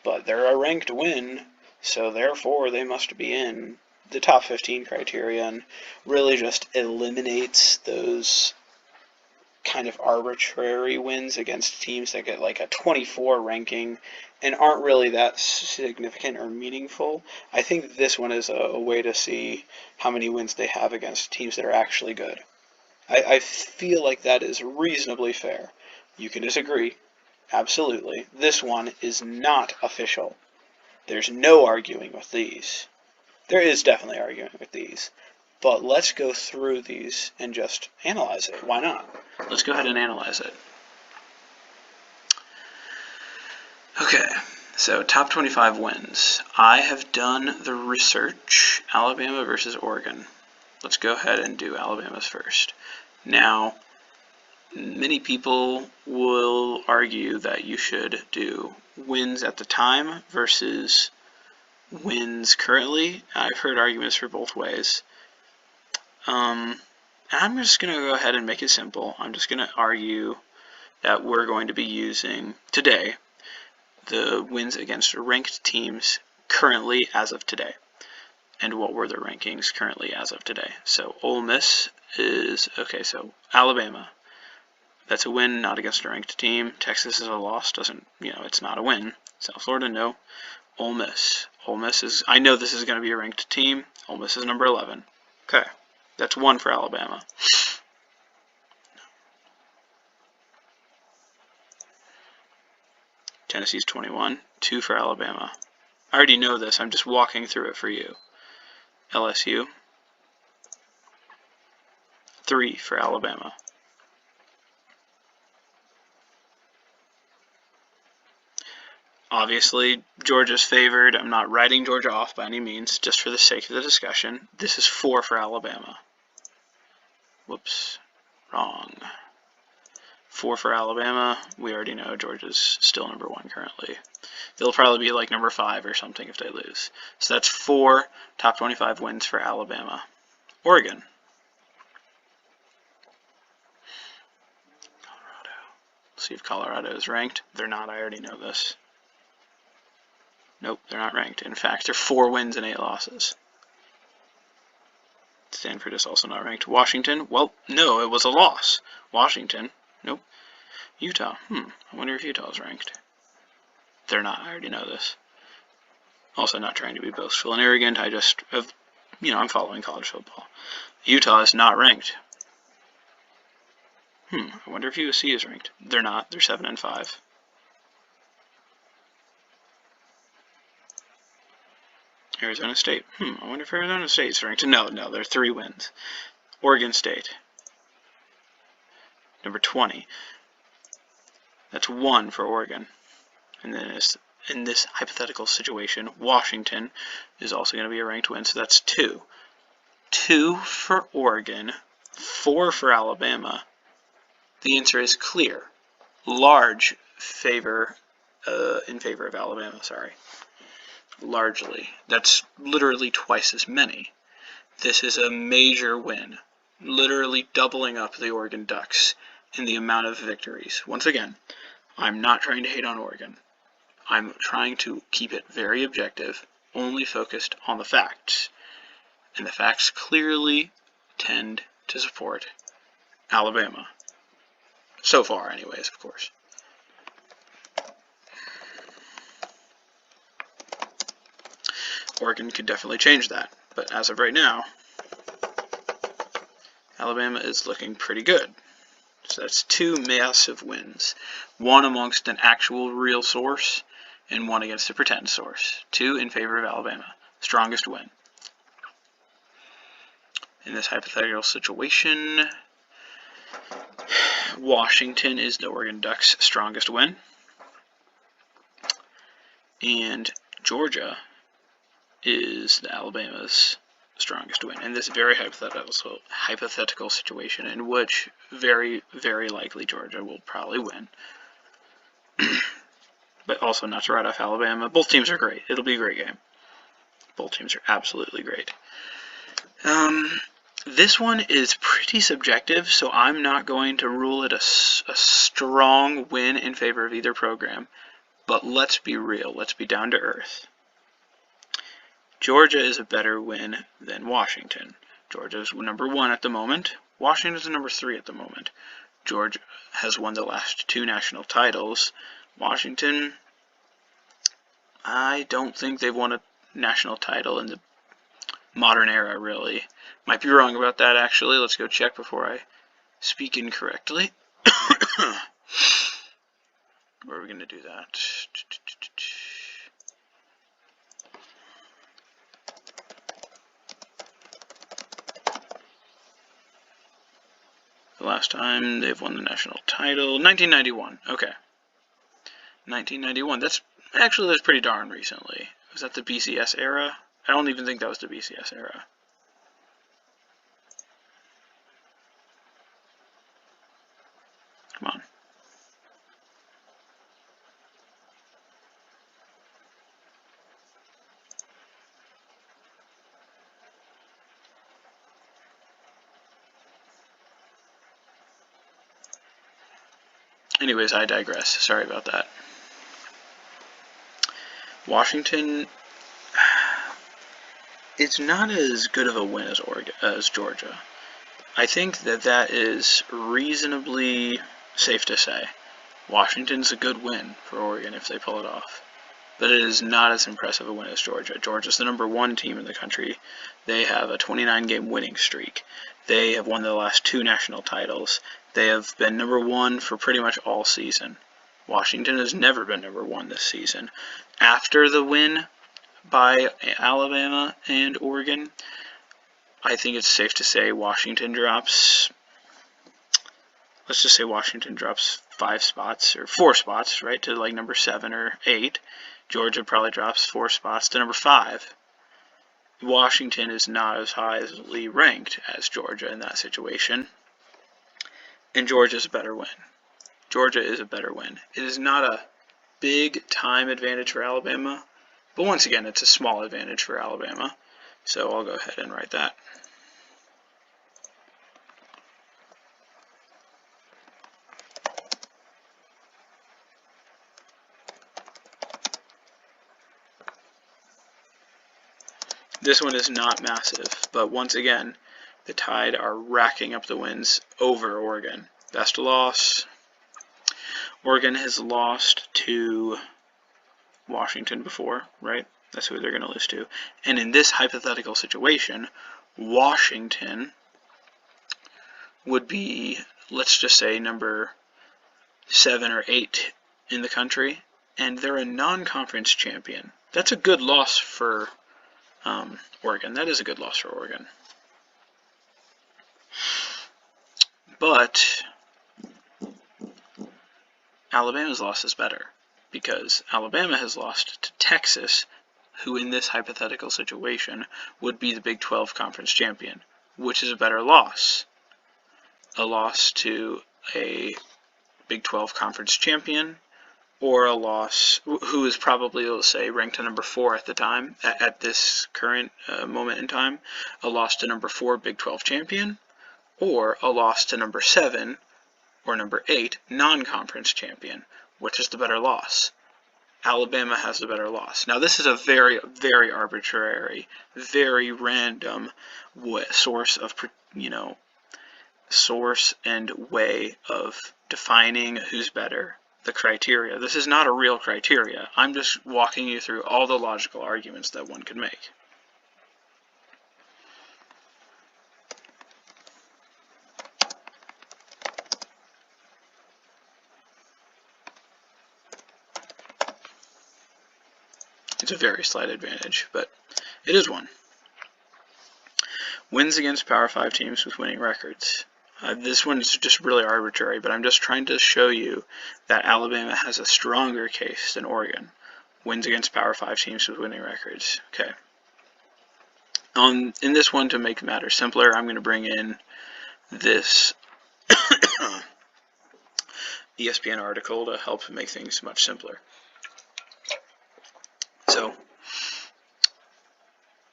but they're a ranked win, so therefore they must be in the top 15 criterion. Really just eliminates those kind of arbitrary wins against teams that get like a 24 ranking and aren't really that significant or meaningful. I think this one is a way to see how many wins they have against teams that are actually good. I feel like that is reasonably fair. You can disagree, absolutely. This one is not official. There's no arguing with these. There is definitely arguing with these. But let's go through these and just analyze it. Why not? Let's go ahead and analyze it. Okay, so top 25 wins. I have done the research. Alabama versus Oregon. Let's go ahead and do Alabama's first. Now, many people will argue that you should do wins at the time versus wins currently. I've heard arguments for both ways. I'm just going to go ahead and make it simple. I'm just going to argue that we're going to be using today the wins against ranked teams currently as of today. And what were the rankings currently as of today? So Ole Miss is, okay, so Alabama. That's a win, not against a ranked team. Texas is a loss, it's not a win. South Florida, no. Ole Miss. Ole Miss is, I know this is going to be a ranked team. Ole Miss is number 11. Okay, that's 1 for Alabama. Tennessee's 21, 2 for Alabama. I already know this, I'm just walking through it for you. LSU, 3 for Alabama. Obviously, Georgia's favored. I'm not writing Georgia off by any means, just for the sake of the discussion. This is 4 for Alabama. Whoops, wrong. 4 for Alabama. We already know Georgia's still number 1 currently. They'll probably be like number 5 or something if they lose. So that's 4 top 25 wins for Alabama. Oregon. Colorado. Let's see if Colorado is ranked. They're not. I already know this. Nope, they're not ranked. In fact, they're 4 wins and 8 losses. Stanford is also not ranked. Washington, well, no, it was a loss. Washington, nope. Utah, I wonder if Utah is ranked. They're not, I already know this. Also not trying to be boastful and arrogant, I just have, I'm following college football. Utah is not ranked. I wonder if USC is ranked. They're not, they're 7 and 5. Arizona State. I wonder if Arizona State's ranked. No, they're 3 wins. Oregon State. Number 20. That's 1 for Oregon. And then in this hypothetical situation, Washington is also going to be a ranked win, so that's 2. 2 for Oregon, 4 for Alabama. The answer is clear. Large favor, in favor of Alabama, sorry. Largely. That's literally twice as many. This is a major win, literally doubling up the Oregon Ducks in the amount of victories. Once again, I'm not trying to hate on Oregon. I'm trying to keep it very objective, only focused on the facts. And the facts clearly tend to support Alabama. So far, anyways, of course. Oregon could definitely change that, but as of right now, Alabama is looking pretty good. So that's 2 massive wins. 1 amongst an actual real source, and 1 against a pretend source. 2 in favor of Alabama. Strongest win. In this hypothetical situation, Washington is the Oregon Ducks' strongest win. And Georgia is the Alabama's strongest win in this very hypothetical situation, in which very, very likely Georgia will probably win. But also not to write off Alabama. Both teams are great. It'll be a great game. Both teams are absolutely great. This one is pretty subjective, so I'm not going to rule it a strong win in favor of either program. But let's be real. Let's be down to earth. Georgia is a better win than Washington. Georgia's number 1 at the moment. Washington's number 3 at the moment. Georgia has won the last 2 national titles. Washington, I don't think they've won a national title in the modern era, really. Might be wrong about that, actually. Let's go check before I speak incorrectly. Where are we going to do that? The last time they've won the national title, 1991. Okay. 1991. That's pretty darn recently. Was that the BCS era? I don't even think that was the BCS era. Come on. Anyways, I digress. Sorry about that. Washington, it's not as good of a win as Georgia. I think that is reasonably safe to say. Washington's a good win for Oregon if they pull it off. But it is not as impressive a win as Georgia. Georgia's the #1 team in the country. They have a 29-game winning streak. They have won the last 2 national titles. They have been #1 for pretty much all season. Washington has never been #1 this season. After the win by Alabama and Oregon, I think it's safe to say Washington drops, let's just say Washington drops 5 spots, or 4 spots, right, to like #7 or 8. Georgia probably drops 4 spots to #5. Washington is not as highly ranked as Georgia in that situation, and Georgia's a better win. Georgia is a better win. It is not a big time advantage for Alabama, but once again, it's a small advantage for Alabama, so I'll go ahead and write that. This one is not massive, but once again, the Tide are racking up the wins over Oregon. Best loss. Oregon has lost to Washington before, right? That's who they're going to lose to. And in this hypothetical situation, Washington would be, let's just say, #7 or 8 in the country, and they're a non-conference champion. That's a good loss for Oregon. That is a good loss for Oregon. But Alabama's loss is better, because Alabama has lost to Texas, who in this hypothetical situation would be the Big 12 conference champion, which is a better loss. A loss to a Big 12 conference champion, or a loss who is probably, let's say, ranked to #4 at the time, at this current moment in time, a loss to #4 Big 12 champion, or a loss to #7 or #8 non-conference champion. Which is the better loss? Alabama has the better loss. Now, this is a very, very arbitrary, very random source and way of defining who's better. The criteria. This is not a real criteria. I'm just walking you through all the logical arguments that one could make. It's a very slight advantage, but it is one. Wins against Power 5 teams with winning records. This one is just really arbitrary, but I'm just trying to show you that Alabama has a stronger case than Oregon. Wins against Power 5 teams with winning records. Okay. In this one, to make matters simpler, I'm going to bring in this ESPN article to help make things much simpler. So,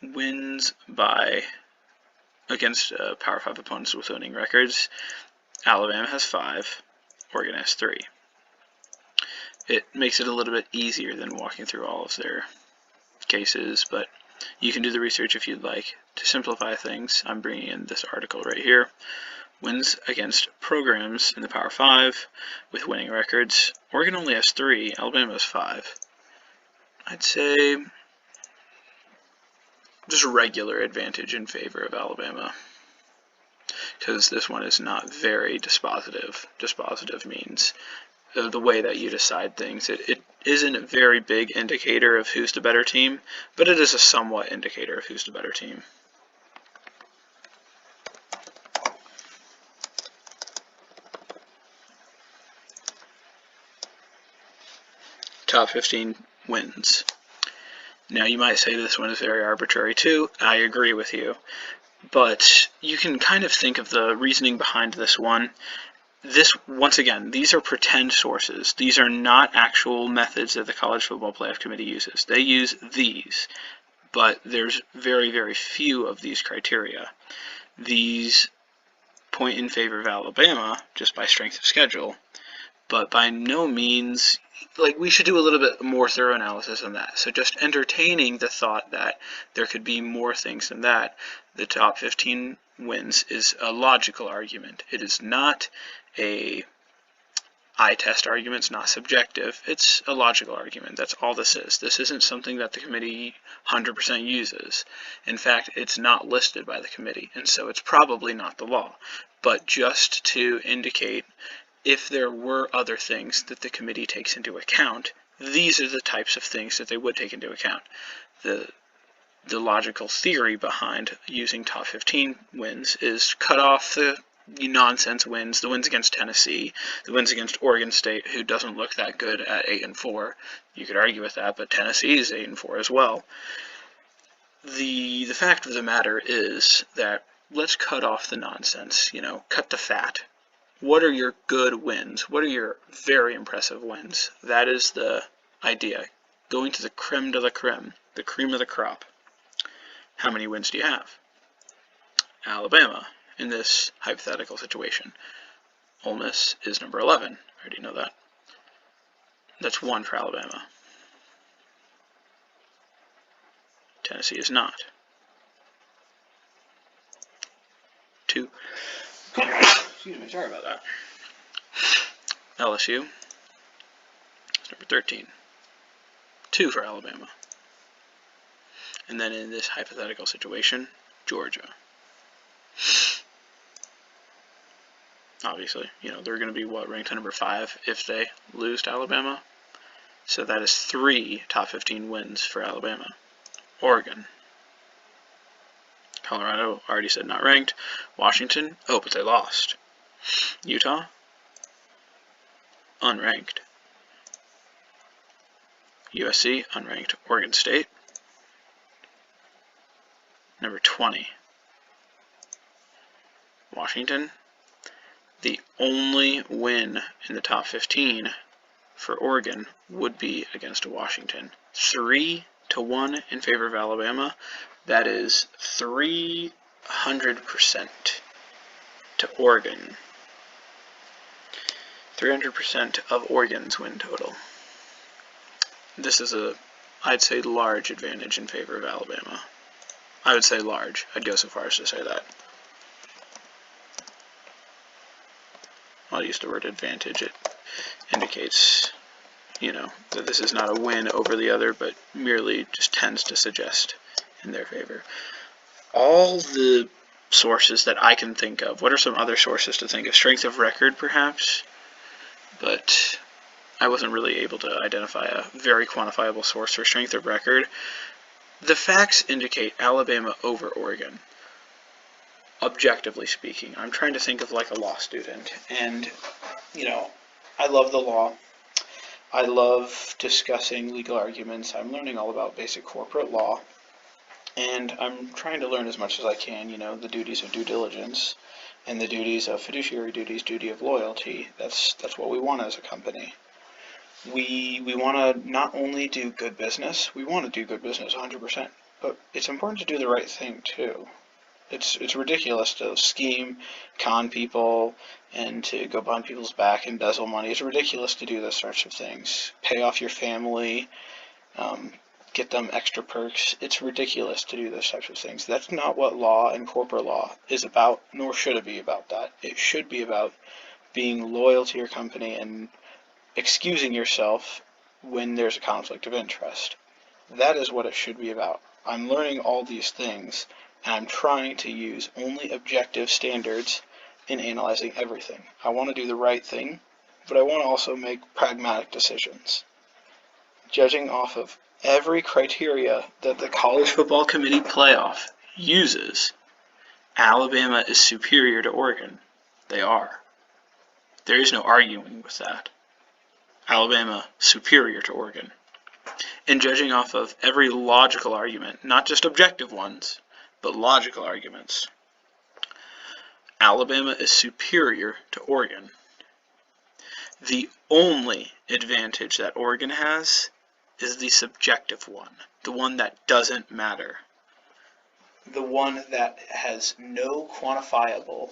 wins against Power 5 opponents with winning records. Alabama has 5, Oregon has 3. It makes it a little bit easier than walking through all of their cases, but you can do the research if you'd like. To simplify things, I'm bringing in this article right here. Wins against programs in the Power 5 with winning records. Oregon only has 3, Alabama has 5. I'd say just a regular advantage in favor of Alabama. because this one is not very dispositive. Dispositive means the way that you decide things. It isn't a very big indicator of who's the better team, but it is a somewhat indicator of who's the better team. Top 15 wins. Now you might say this one is very arbitrary too. I agree with you. But you can kind of think of the reasoning behind this one. Once again, these are pretend sources. These are not actual methods that the College Football Playoff Committee uses. They use these, but there's very, very few of these criteria. These point in favor of Alabama just by strength of schedule, but by no means, we should do a little bit more thorough analysis on that. So just entertaining the thought that there could be more things than that, the top 15 wins is a logical argument. It is not a eye test argument. It's not subjective. It's a logical argument. That's all this is. This isn't something that the committee 100% uses. In fact, it's not listed by the committee, and so it's probably not the law. But just to indicate if there were other things that the committee takes into account, these are the types of things that they would take into account. The logical theory behind using top 15 wins is cut off the nonsense wins, the wins against Tennessee, the wins against Oregon State, who doesn't look that good at 8-4. You could argue with that, but Tennessee is 8-4 as well. The fact of the matter is that let's cut off the nonsense, cut the fat. What are your good wins? What are your very impressive wins? That is the idea. Going to the creme de la creme, the cream of the crop. How many wins do you have? Alabama, in this hypothetical situation. Ole Miss is number 11. I already know that. That's 1 for Alabama. Tennessee is not. 2. Excuse me, sorry about that. LSU is number 13. 2 for Alabama. And then in this hypothetical situation, Georgia. Obviously, they're going to be ranked at number 5 if they lose to Alabama. So that is 3 top 15 wins for Alabama. Oregon. Colorado, already said not ranked. Washington, but they lost. Utah, unranked. USC, unranked. Oregon State, number 20. Washington, the only win in the top 15 for Oregon would be against Washington. 3-1 in favor of Alabama. That is 300% to Oregon. 300% of Oregon's win total. This is I'd say, large advantage in favor of Alabama. I would say large. I'd go so far as to say that. I'll use the word advantage. It indicates, that this is not a win over the other, but merely just tends to suggest in their favor. All the sources that I can think of, what are some other sources to think of? Strength of record, perhaps? But I wasn't really able to identify a very quantifiable source for strength of record. The facts indicate Alabama over Oregon. Objectively speaking, I'm trying to think of like a law student, and I love the law. I love discussing legal arguments. I'm learning all about basic corporate law, and I'm trying to learn as much as I can, the duties of due diligence and the duties of fiduciary duties, duty of loyalty. That's what we want as a company. We want to not only do good business, we want to do good business 100%, but it's important to do the right thing too. It's ridiculous to scheme, con people, and to go behind people's back and embezzle money. It's ridiculous to do those sorts of things. Pay off your family, get them extra perks. It's ridiculous to do those types of things. That's not what law and corporate law is about, nor should it be about that. It should be about being loyal to your company and excusing yourself when there's a conflict of interest. That is what it should be about. I'm learning all these things and I'm trying to use only objective standards in analyzing everything. I want to do the right thing, but I want to also make pragmatic decisions. Judging off of every criteria that the College Football Committee playoff uses, Alabama is superior to Oregon. They are. There is no arguing with that. Alabama superior to Oregon. And judging off of every logical argument, not just objective ones, but logical arguments, Alabama is superior to Oregon. The only advantage that Oregon has is the subjective one, the one that doesn't matter, the one that has no quantifiable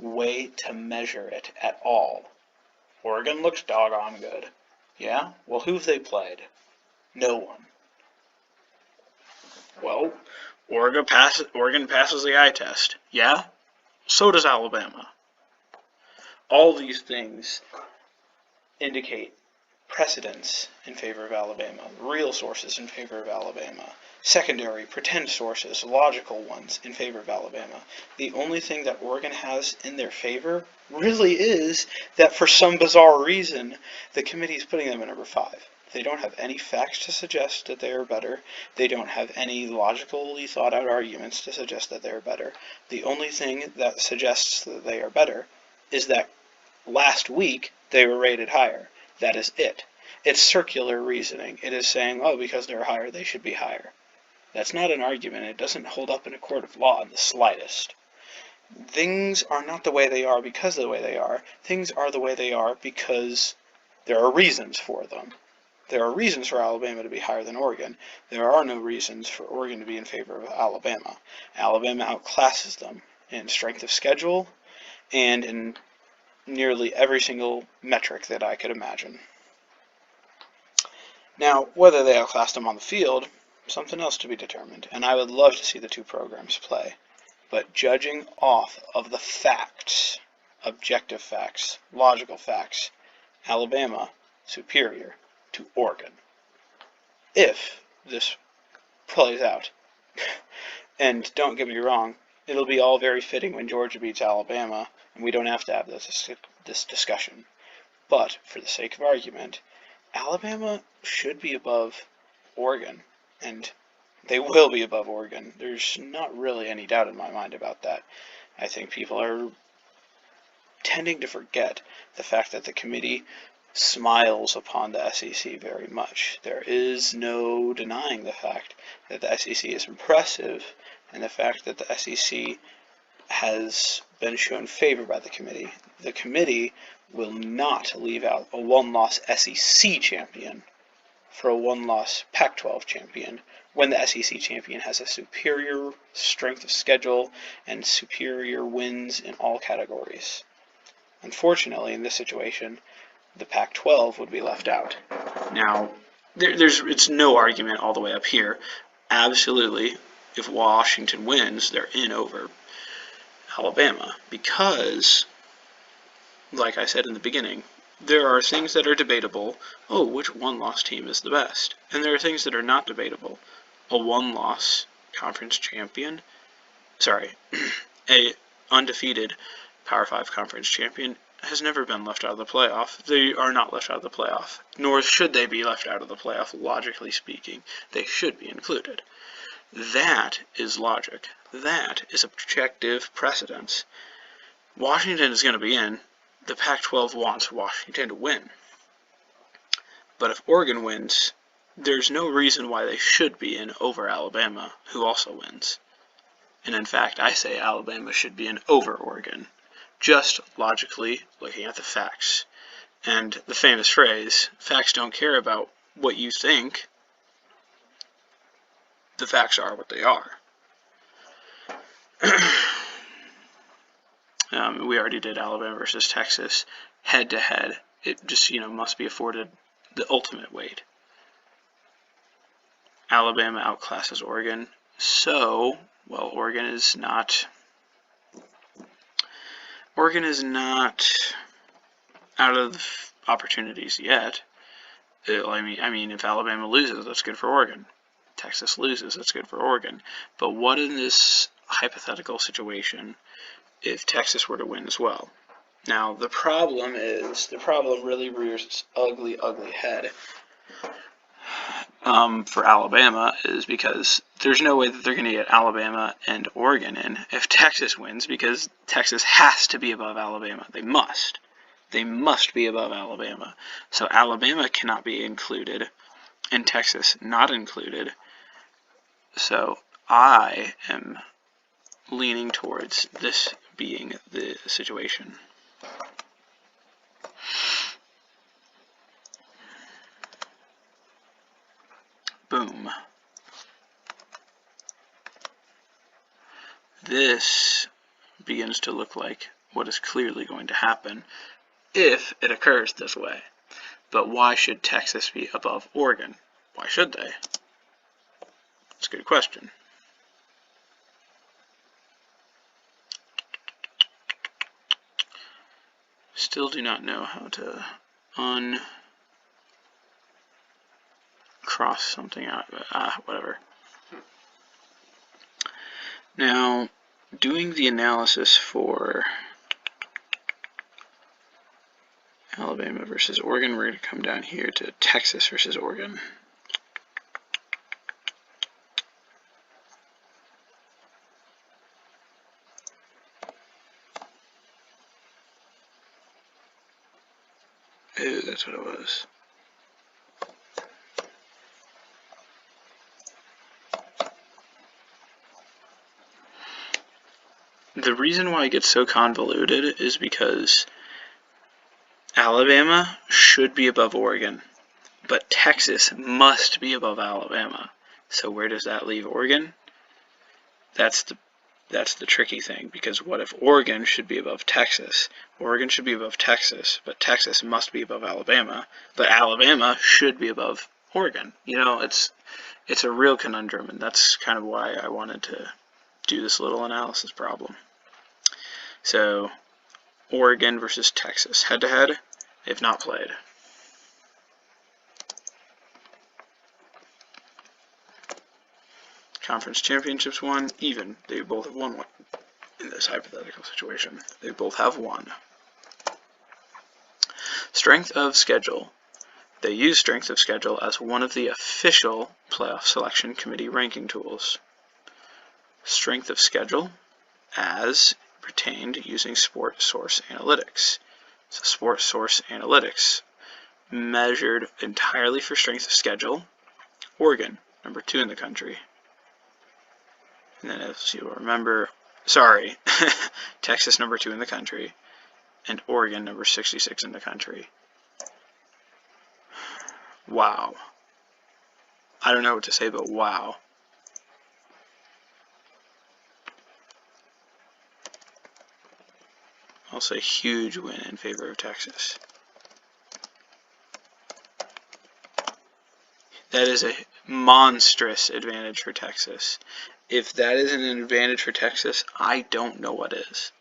way to measure it at all. Oregon looks doggone good. Yeah? Well, who've they played? No one. Well, Oregon passes the eye test. Yeah? So does Alabama. All these things indicate precedents in favor of Alabama, real sources in favor of Alabama, secondary, pretend sources, logical ones in favor of Alabama. The only thing that Oregon has in their favor really is that for some bizarre reason, the committee is putting them at number 5. They don't have any facts to suggest that they are better. They don't have any logically thought out arguments to suggest that they are better. The only thing that suggests that they are better is that last week they were rated higher. That is it. It's circular reasoning. It is saying, oh, because they're higher, they should be higher. That's not an argument. It doesn't hold up in a court of law in the slightest. Things are not the way they are because of the way they are. Things are the way they are because there are reasons for them. There are reasons for Alabama to be higher than Oregon. There are no reasons for Oregon to be in favor of Alabama. Alabama outclasses them in strength of schedule and in nearly every single metric that I could imagine. Now, whether they outclassed them on the field, something else to be determined, and I would love to see the two programs play. But judging off of the facts, objective facts, logical facts, Alabama superior to Oregon. If this plays out. And don't get me wrong, it'll be all very fitting when Georgia beats Alabama, and we don't have to have this discussion. But, for the sake of argument, Alabama should be above Oregon, and they will be above Oregon. There's not really any doubt in my mind about that. I think people are tending to forget the fact that the committee smiles upon the SEC very much. There is no denying the fact that the SEC is impressive, and the fact that the SEC has been shown favor by the committee. The committee will not leave out a one-loss SEC champion for a one-loss Pac-12 champion when the SEC champion has a superior strength of schedule and superior wins in all categories. Unfortunately, in this situation, the Pac-12 would be left out. Now, it's no argument all the way up here. Absolutely, if Washington wins, they're in over Alabama, because, like I said in the beginning, there are things that are debatable. Oh, which one-loss team is the best? And there are things that are not debatable. A one-loss conference champion, a undefeated Power 5 conference champion has never been left out of the playoff. They are not left out of the playoff, nor should they be left out of the playoff, logically speaking. They should be included. That is logic. That is objective precedence. Washington is going to be in. The Pac-12 wants Washington to win. But if Oregon wins, there's no reason why they should be in over Alabama, who also wins. And in fact, I say Alabama should be in over Oregon, just logically looking at the facts. And the famous phrase, facts don't care about what you think. The facts are what they are. We already did Alabama versus Texas head-to-head. It just, must be afforded the ultimate weight. Alabama outclasses Oregon. So, well, Oregon is not out of opportunities yet. I mean, if Alabama loses, that's good for Oregon. Texas loses, that's good for Oregon. But what in this hypothetical situation if Texas were to win as well. Now, the problem really rears its ugly, ugly head for Alabama, is because there's no way that they're going to get Alabama and Oregon in if Texas wins, because Texas has to be above Alabama. They must. They must be above Alabama. So Alabama cannot be included, and Texas not included. So I am leaning towards this being the situation. Boom. This begins to look like what is clearly going to happen if it occurs this way. But why should Texas be above Oregon? Why should they? That's a good question. Still do not know how to uncross something out, but whatever. Now, doing the analysis for Alabama versus Oregon, we're going to come down here to Texas versus Oregon. Ooh, that's what it was. The reason why it gets so convoluted is because Alabama should be above Oregon, but Texas must be above Alabama. So where does that leave Oregon? That's the tricky thing, because what if Oregon should be above Texas? Oregon should be above Texas, but Texas must be above Alabama, but Alabama should be above Oregon. You know, it's a real conundrum, and that's kind of why I wanted to do this little analysis problem. So, Oregon versus Texas, head-to-head, they've not played. Conference championships won, even. They both have won one in this hypothetical situation. They both have won. Strength of schedule. They use strength of schedule as one of the official playoff selection committee ranking tools. Strength of schedule as pertained using Sport Source Analytics. So Sport Source Analytics measured entirely for strength of schedule. Oregon, number 2 in the country. And then as you'll remember, Texas number 2 in the country, and Oregon number 66 in the country. Wow. I don't know what to say, but wow. I'll say huge win in favor of Texas. That is a monstrous advantage for Texas. If that isn't an advantage for Texas, I don't know what is.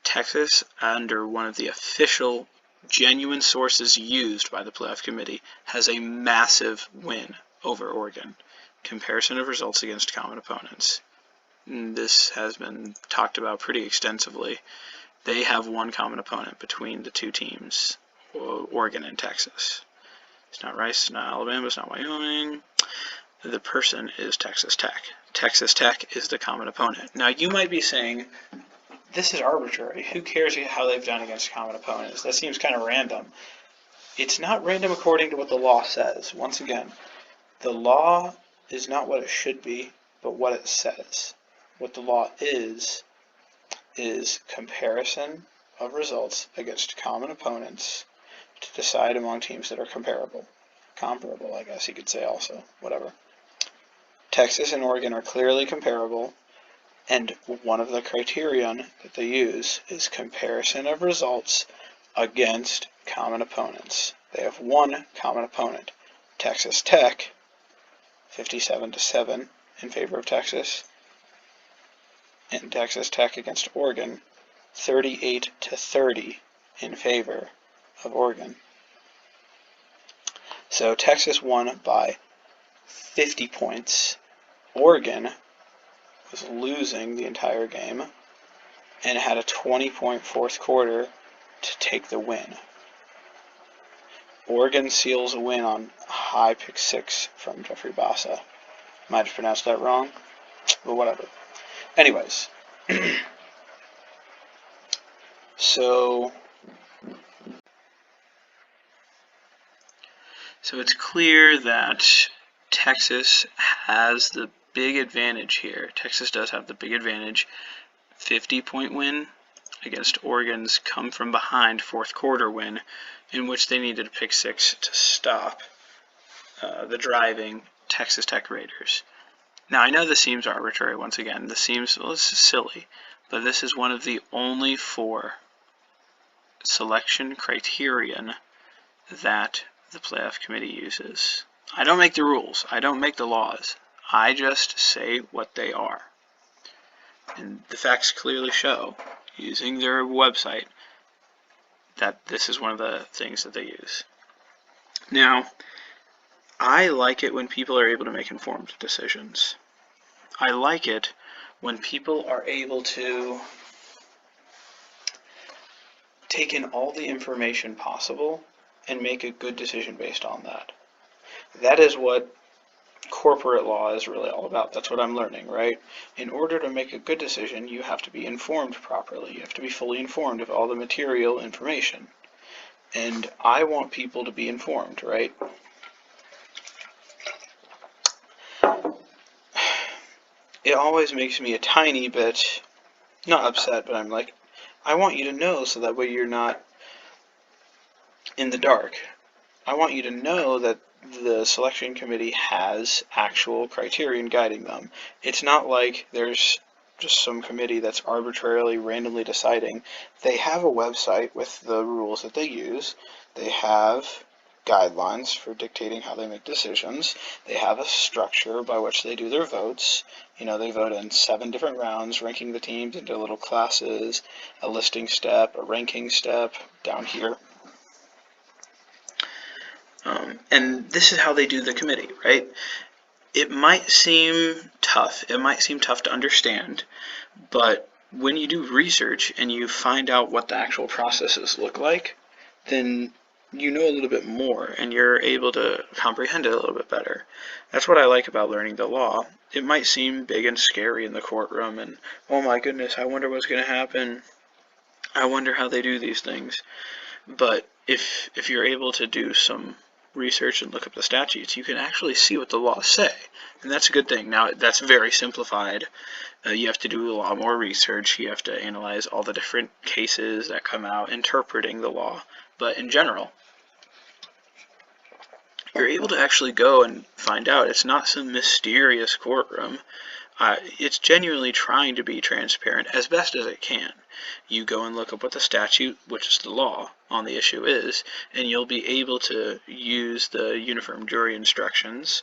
Texas, under one of the official genuine sources used by the playoff committee, has a massive win over Oregon. Comparison of results against common opponents. This has been talked about pretty extensively. They have one common opponent between the two teams, Oregon and Texas. It's not Rice, it's not Alabama, it's not Wyoming. The person is Texas Tech. Texas Tech is the common opponent. Now you might be saying, this is arbitrary. Who cares how they've done against common opponents? That seems kind of random. It's not random according to what the law says. Once again, the law is not what it should be, but what it says. What the law is comparison of results against common opponents to decide among teams that are comparable. Comparable, I guess you could say also. Whatever. Texas and Oregon are clearly comparable, and one of the criterion that they use is comparison of results against common opponents. They have one common opponent. Texas Tech, 57-7 in favor of Texas, and Texas Tech against Oregon, 38-30 in favor of Oregon. So Texas won by 50 points. Oregon was losing the entire game and had a 20-point fourth quarter to take the win. Oregon seals a win on high pick six from Jeffrey Bassa. Might have pronounced that wrong, but whatever. Anyways, so it's clear that Texas has the big advantage here. Texas does have the big advantage. 50-point win against Oregon's come from behind fourth quarter win, in which they needed a pick six to stop the driving Texas Tech Raiders. Now, I know this seems arbitrary once again. This seems, well, this is silly, but this is one of the only 4 selection criterion that the playoff committee uses. I don't make the rules. I don't make the laws. I just say what they are. And the facts clearly show, using their website, that this is one of the things that they use. Now, I like it when people are able to make informed decisions. I like it when people are able to take in all the information possible and make a good decision based on that. That is what corporate law is really all about. That's what I'm learning, right? In order to make a good decision, you have to be informed properly. You have to be fully informed of all the material information. And I want people to be informed, right? It always makes me a tiny bit, not upset, but I'm like, I want you to know so that way you're not in the dark. I want you to know that the selection committee has actual criterion guiding them. It's not like there's just some committee that's arbitrarily, randomly deciding. They have a website with the rules that they use. They have guidelines for dictating how they make decisions. They have a structure by which they do their votes. You know, they vote in 7 different rounds, ranking the teams into little classes, a listing step, a ranking step, down here. And this is how they do the committee, right? It might seem tough. It might seem tough to understand, but when you do research and you find out what the actual processes look like, then you know a little bit more and you're able to comprehend it a little bit better. That's what I like about learning the law. It might seem big and scary in the courtroom and, oh my goodness, I wonder what's going to happen. I wonder how they do these things. But if you're able to do some research and look up the statutes, you can actually see what the laws say, and that's a good thing. Now, that's very simplified. You have to do a lot more research. You have to analyze all the different cases that come out interpreting the law, but in general, you're able to actually go and find out. It's not some mysterious courtroom. It's genuinely trying to be transparent as best as it can. You go and look up what the statute, which is the law on the issue, is, and you'll be able to use the uniform jury instructions,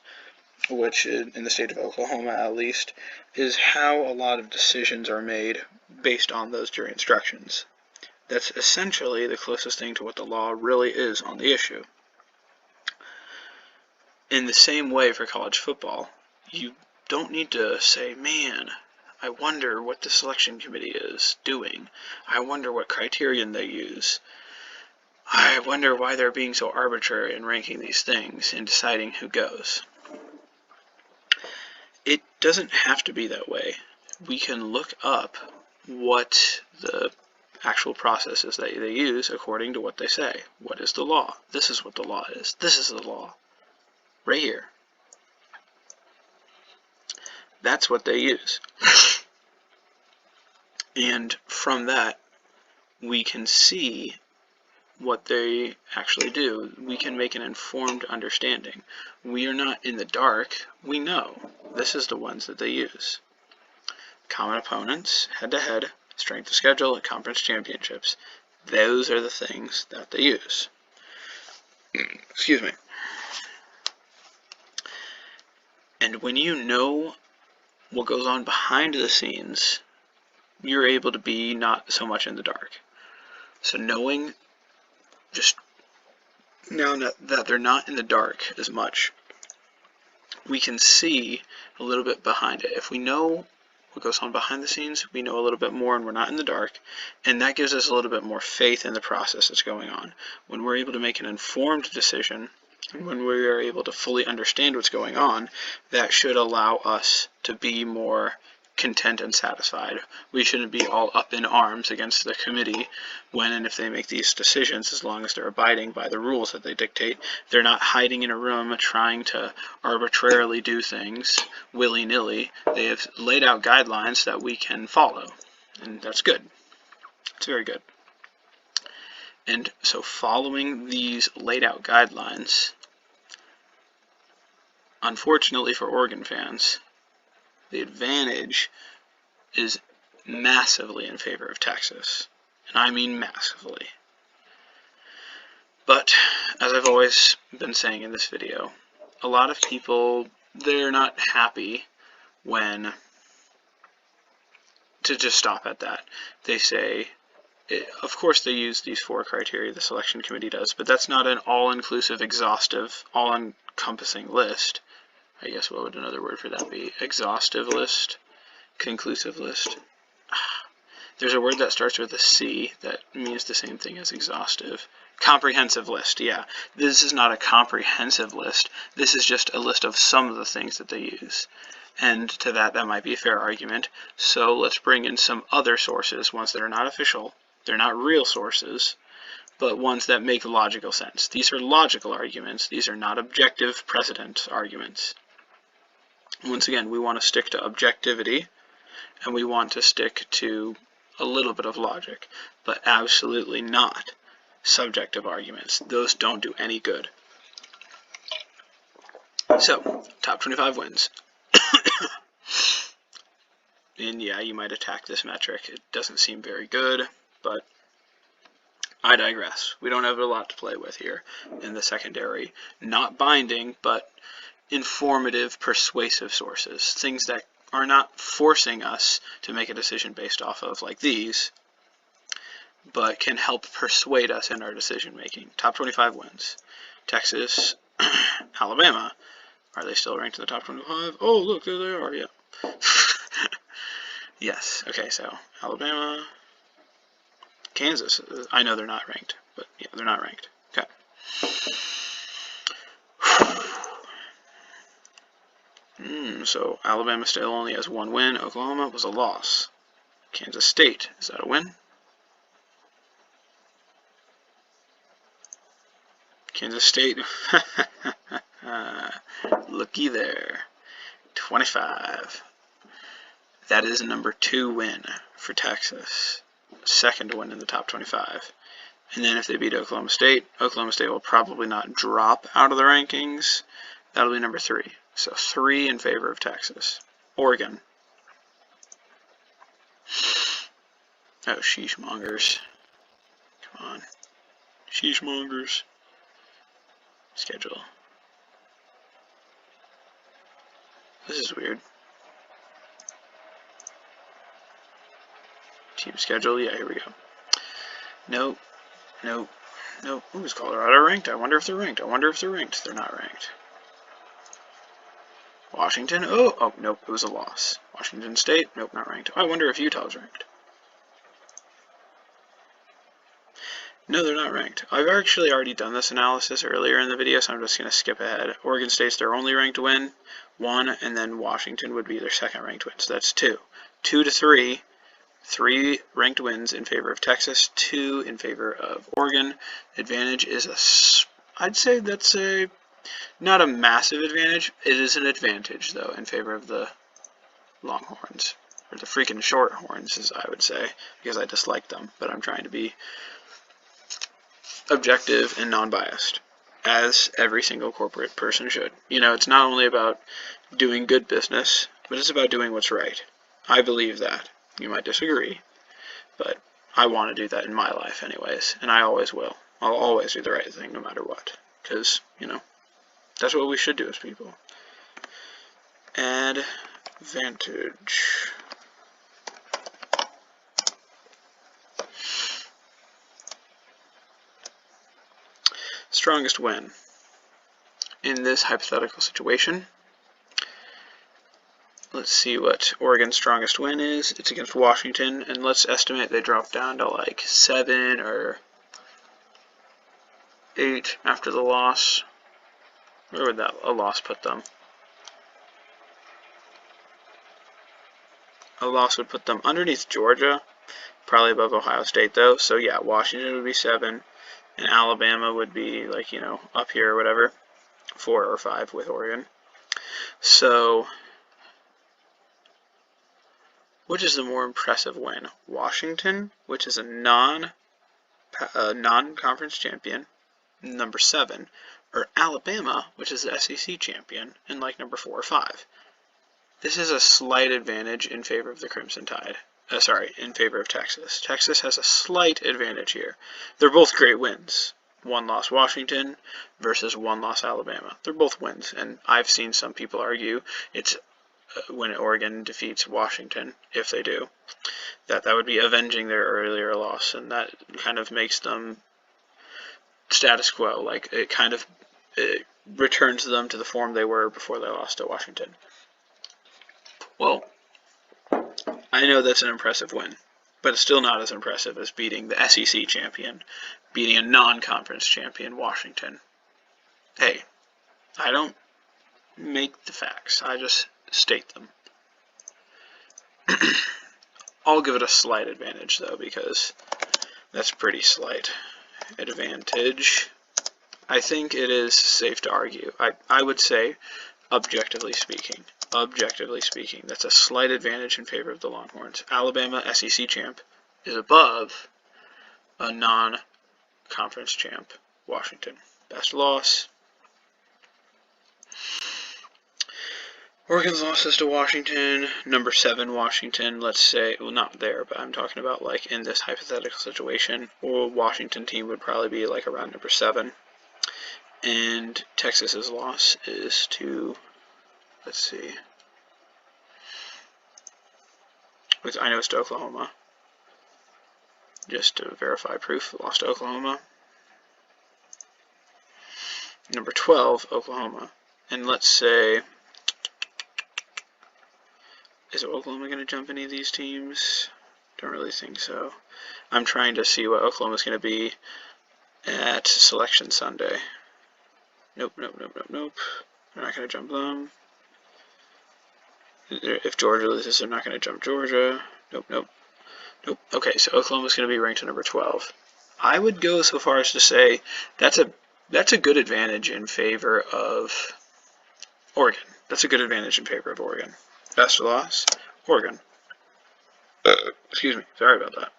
which in the state of Oklahoma at least, is how a lot of decisions are made based on those jury instructions. That's essentially the closest thing to what the law really is on the issue. In the same way for college football, you don't need to say, man, I wonder what the selection committee is doing. I wonder what criterion they use. I wonder why they're being so arbitrary in ranking these things and deciding who goes. It doesn't have to be that way. We can look up what the actual process is that they use according to what they say. What is the law? This is what the law is. This is the law. Right here. That's what they use. And from that, we can see what they actually do. We can make an informed understanding. We are not in the dark. We know this is the ones that they use. Common opponents, head-to-head, strength of schedule, and conference championships. Those are the things that they use. Excuse me. And when you know what goes on behind the scenes, you're able to be not so much in the dark. So knowing just now that they're not in the dark as much, we can see a little bit behind it. If we know what goes on behind the scenes. We know a little bit more and we're not in the dark, and that gives us a little bit more faith in the process that's going on. When we're able to make an informed decision, and when we are able to fully understand what's going on, that should allow us to be more content and satisfied. We shouldn't be all up in arms against the committee when and if they make these decisions, as long as they're abiding by the rules that they dictate. They're not hiding in a room trying to arbitrarily do things willy-nilly. They have laid out guidelines that we can follow, and that's good. It's very good. And so following these laid out guidelines, unfortunately for Oregon fans, the advantage is massively in favor of Texas, and I mean massively. But, as I've always been saying in this video, a lot of people, they're not happy when, to just stop at that, they say, of course they use these 4 criteria, the selection committee does, but that's not an all-inclusive, exhaustive, all-encompassing list. I guess what would another word for that be? Exhaustive list? Conclusive list? There's a word that starts with a C that means the same thing as exhaustive. Comprehensive list, yeah. This is not a comprehensive list. This is just a list of some of the things that they use. And to that might be a fair argument. So let's bring in some other sources, ones that are not official. They're not real sources, but ones that make logical sense. These are logical arguments. These are not objective precedent arguments. Once again, we want to stick to objectivity, and we want to stick to a little bit of logic, but absolutely not subjective arguments. Those don't do any good. So, top 25 wins. And yeah, you might attack this metric. It doesn't seem very good, but I digress. We don't have a lot to play with here in the secondary. Not binding, but informative, persuasive sources. Things that are not forcing us to make a decision based off of like these, but can help persuade us in our decision making. Top 25 wins. Texas, Alabama. Are they still ranked in the top 25? Oh, look, there they are, yeah. Yes, okay, so Alabama, Kansas. I know they're not ranked, but yeah, they're not ranked. Okay. So Alabama still only has 1 win. Oklahoma was a loss. Kansas State, is that a win? Kansas State, looky there, 25. That is a number 2 win for Texas. Second win in the top 25. And then if they beat Oklahoma State will probably not drop out of the rankings. That'll be number 3. So 3 in favor of Texas. Oregon. Oh, sheeshmongers. Come on. Sheeshmongers. Schedule. This is weird. Team schedule, yeah, here we go. Nope. Nope. Nope. Ooh, is Colorado ranked? I wonder if they're ranked. They're not ranked. Washington, oh, nope, it was a loss. Washington State, nope, not ranked. Oh, I wonder if Utah's ranked. No, they're not ranked. I've actually already done this analysis earlier in the video, so I'm just going to skip ahead. Oregon State's their only ranked win, 1, and then Washington would be their second ranked win, so that's 2. 2 to 3. 3 ranked wins in favor of Texas, 2 in favor of Oregon. Advantage is I'd say that's not a massive advantage. It is an advantage, though, in favor of the Longhorns, or the freaking Shorthorns, as I would say, because I dislike them, but I'm trying to be objective and non-biased, as every single corporate person should. You know, it's not only about doing good business, but it's about doing what's right. I believe that. You might disagree, but I want to do that in my life anyways, and I always will. I'll always do the right thing no matter what, because, you know, that's what we should do as people. Advantage. Strongest win. In this hypothetical situation, let's see what Oregon's strongest win is. It's against Washington, and let's estimate they drop down to like 7 or 8 after the loss. Where would a loss put them? A loss would put them underneath Georgia, probably above Ohio State though. So yeah, Washington would be 7, and Alabama would be like, you know, up here or whatever, 4 or 5 with Oregon. So which is the more impressive win? Washington, which is a non-conference champion, number 7, or Alabama, which is the SEC champion, and like number 4 or 5. This is a slight advantage in favor of the Crimson Tide. In favor of Texas. Texas has a slight advantage here. They're both great wins. 1-loss Washington versus 1-loss Alabama. They're both wins, and I've seen some people argue it's when Oregon defeats Washington, if they do, that would be avenging their earlier loss, and that kind of makes them status quo. Like it returns them to the form they were before they lost to Washington. Well, I know that's an impressive win, but it's still not as impressive as beating the SEC champion, beating a non-conference champion, Washington. Hey, I don't make the facts, I just state them. I'll give it a slight advantage though, because that's pretty slight advantage. I think it is safe to argue. I would say, objectively speaking, that's a slight advantage in favor of the Longhorns. Alabama, SEC champ, is above a non-conference champ, Washington. Best loss. Oregon's losses to Washington, number 7 Washington, let's say, well not there, but I'm talking about like in this hypothetical situation, or Washington team would probably be like around number 7. And Texas's loss is to, let's see, I know it's to Oklahoma, just to verify proof, lost to Oklahoma. Number 12, Oklahoma. And let's say, is Oklahoma going to jump any of these teams? Don't really think so. I'm trying to see what Oklahoma's going to be at Selection Sunday. Nope. They're not going to jump them. If Georgia loses, they're not going to jump Georgia. Nope. Okay, so Oklahoma's going to be ranked at number 12. I would go so far as to say that's a good advantage in favor of Oregon. That's a good advantage in favor of Oregon. Best loss, Oregon. Excuse me, sorry about that.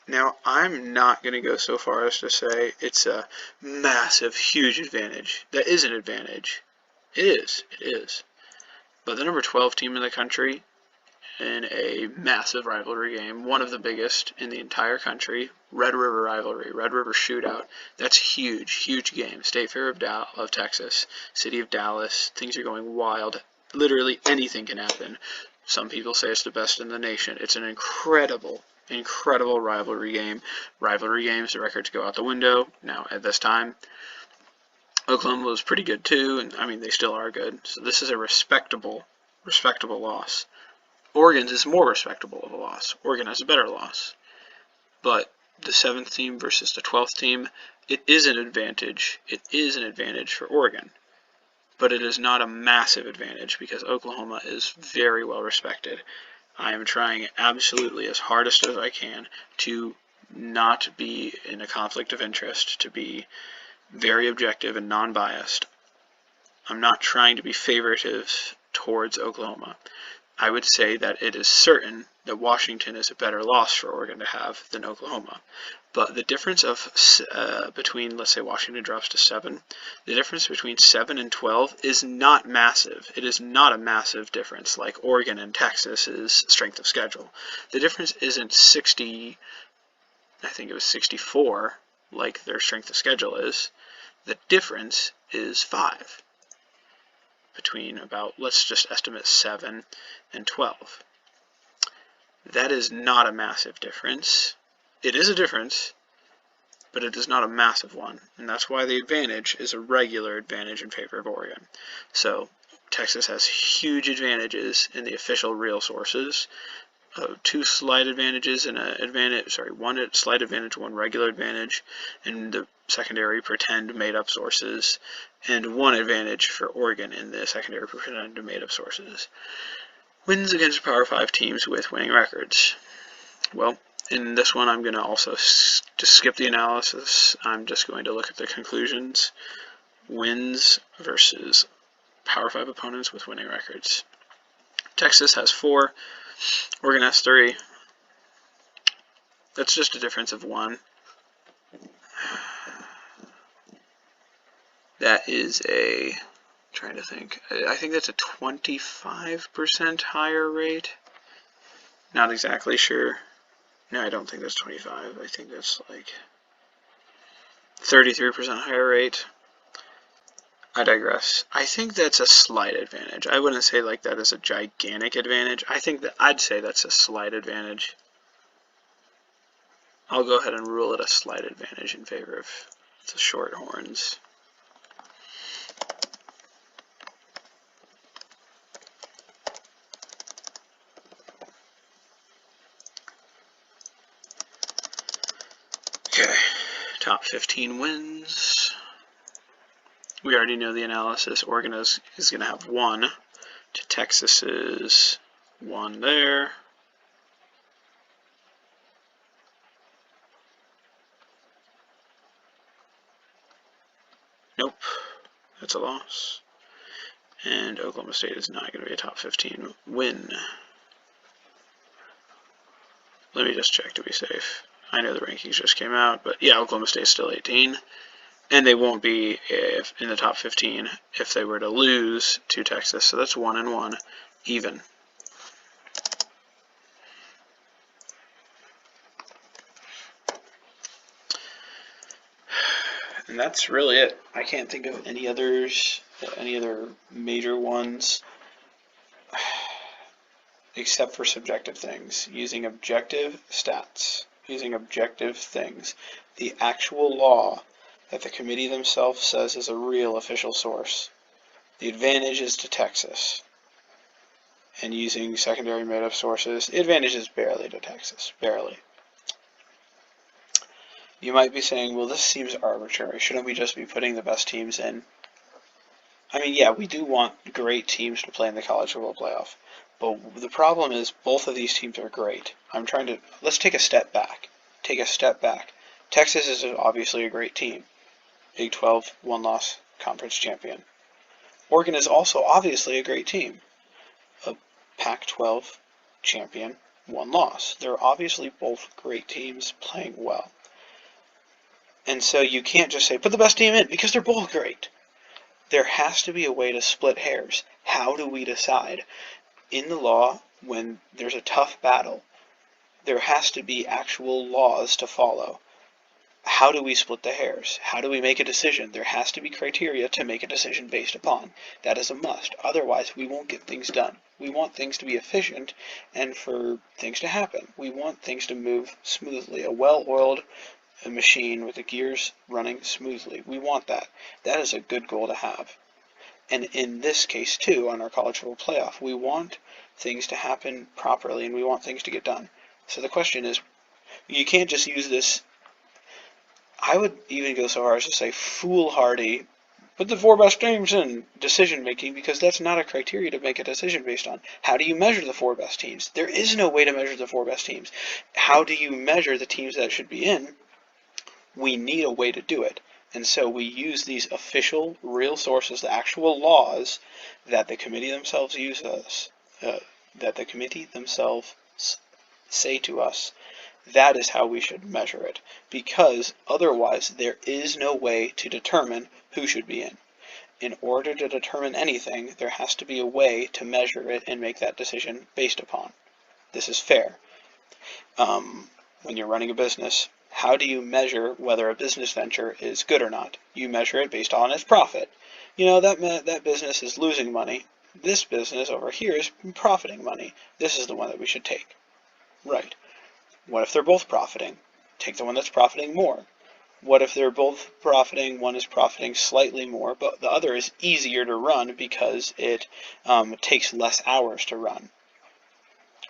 Now, I'm not going to go so far as to say it's a massive, huge advantage. That is an advantage. It is. But the number 12 team in the country in a massive rivalry game, one of the biggest in the entire country, Red River rivalry, Red River shootout. That's huge game. State Fair of Texas, City of Dallas. Things are going wild. Literally anything can happen. Some people say it's the best in the nation. It's an incredible rivalry game. Rivalry games, the records go out the window. Now, at this time, Oklahoma was pretty good too, and I mean, they still are good. So this is a respectable loss. Oregon's is more respectable of a loss. Oregon has a better loss. But the 7th team versus the 12th team, it is an advantage. It is an advantage for Oregon. But it is not a massive advantage because Oklahoma is very well respected. I am trying absolutely as hardest as I can to not be in a conflict of interest, to be very objective and non-biased. I'm not trying to be favoritive towards Oklahoma. I would say that it is certain that Washington is a better loss for Oregon to have than Oklahoma. But the difference between, let's say Washington drops to 7, the difference between 7 and 12 is not massive. It is not a massive difference like Oregon and Texas's strength of schedule. The difference isn't 60, I think it was 64, like their strength of schedule is. The difference is 5 between about, let's just estimate 7 and 12. That is not a massive difference. It is a difference, but it is not a massive one, and that's why the advantage is a regular advantage in favor of Oregon. So Texas has huge advantages in the official real sources, two slight advantages and one slight advantage, one regular advantage, and the secondary pretend made-up sources, and one advantage for Oregon in the secondary pretend made-up sources. Wins against Power 5 teams with winning records. Well, in this one I'm going to also just skip the analysis. I'm just going to look at the conclusions. Wins versus Power 5 opponents with winning records. Texas has 4. Oregon has 3. That's just a difference of 1. That is a, trying to think, I think that's a 25% higher rate. Not exactly sure. No, I don't think that's 25. I think that's like 33% higher rate. I digress. I think that's a slight advantage. I wouldn't say like that is a gigantic advantage. I think that I'd say that's a slight advantage. I'll go ahead and rule it a slight advantage in favor of the Shorthorns. Okay, top 15 wins. We already know the analysis. Oregon is going to have 1 to Texas's 1 there. Nope, that's a loss. And Oklahoma State is not going to be a top 15 win. Let me just check to be safe. I know the rankings just came out, but yeah, Oklahoma State's still 18. And they won't be in the top 15 if they were to lose to Texas. So that's 1 and 1, even. And that's really it. I can't think of any others, any other major ones, except for subjective things, using objective stats, using objective things. The actual law that the committee themselves says is a real official source. The advantage is to Texas. And using secondary made-up sources, the advantage is barely to Texas, barely. You might be saying, well, this seems arbitrary. Shouldn't we just be putting the best teams in? I mean, yeah, we do want great teams to play in the college football playoff. But the problem is both of these teams are great. Let's take a step back. Take a step back. Texas is obviously a great team. Big 12, 1-loss conference champion. Oregon is also obviously a great team. A Pac-12 champion, 1 loss. They're obviously both great teams playing well. And so you can't just say, put the best team in, because they're both great. There has to be a way to split hairs. How do we decide? In the law, when there's a tough battle, there has to be actual laws to follow. How do we split the hairs? How do we make a decision? There has to be criteria to make a decision based upon. That is a must. Otherwise, we won't get things done. We want things to be efficient and for things to happen. We want things to move smoothly. A well-oiled machine with the gears running smoothly. We want that. That is a good goal to have. And in this case, too, on our college football playoff, we want things to happen properly and we want things to get done. So the question is, you can't just use this, I would even go so far as to say foolhardy, put the 4 best teams in decision making, because that's not a criteria to make a decision based on. How do you measure the 4 best teams? There is no way to measure the 4 best teams. How do you measure the teams that should be in? We need a way to do it. And so we use these official, real sources, the actual laws that the committee themselves that the committee themselves say to us. That is how we should measure it, because otherwise there is no way to determine who should be in. In order to determine anything, there has to be a way to measure it and make that decision based upon. This is fair. When you're running a business, how do you measure whether a business venture is good or not? You measure it based on its profit. You know, that business is losing money. This business over here is profiting money. This is the one that we should take. Right. What if they're both profiting? Take the one that's profiting more. What if they're both profiting? One is profiting slightly more, but the other is easier to run because it takes less hours to run.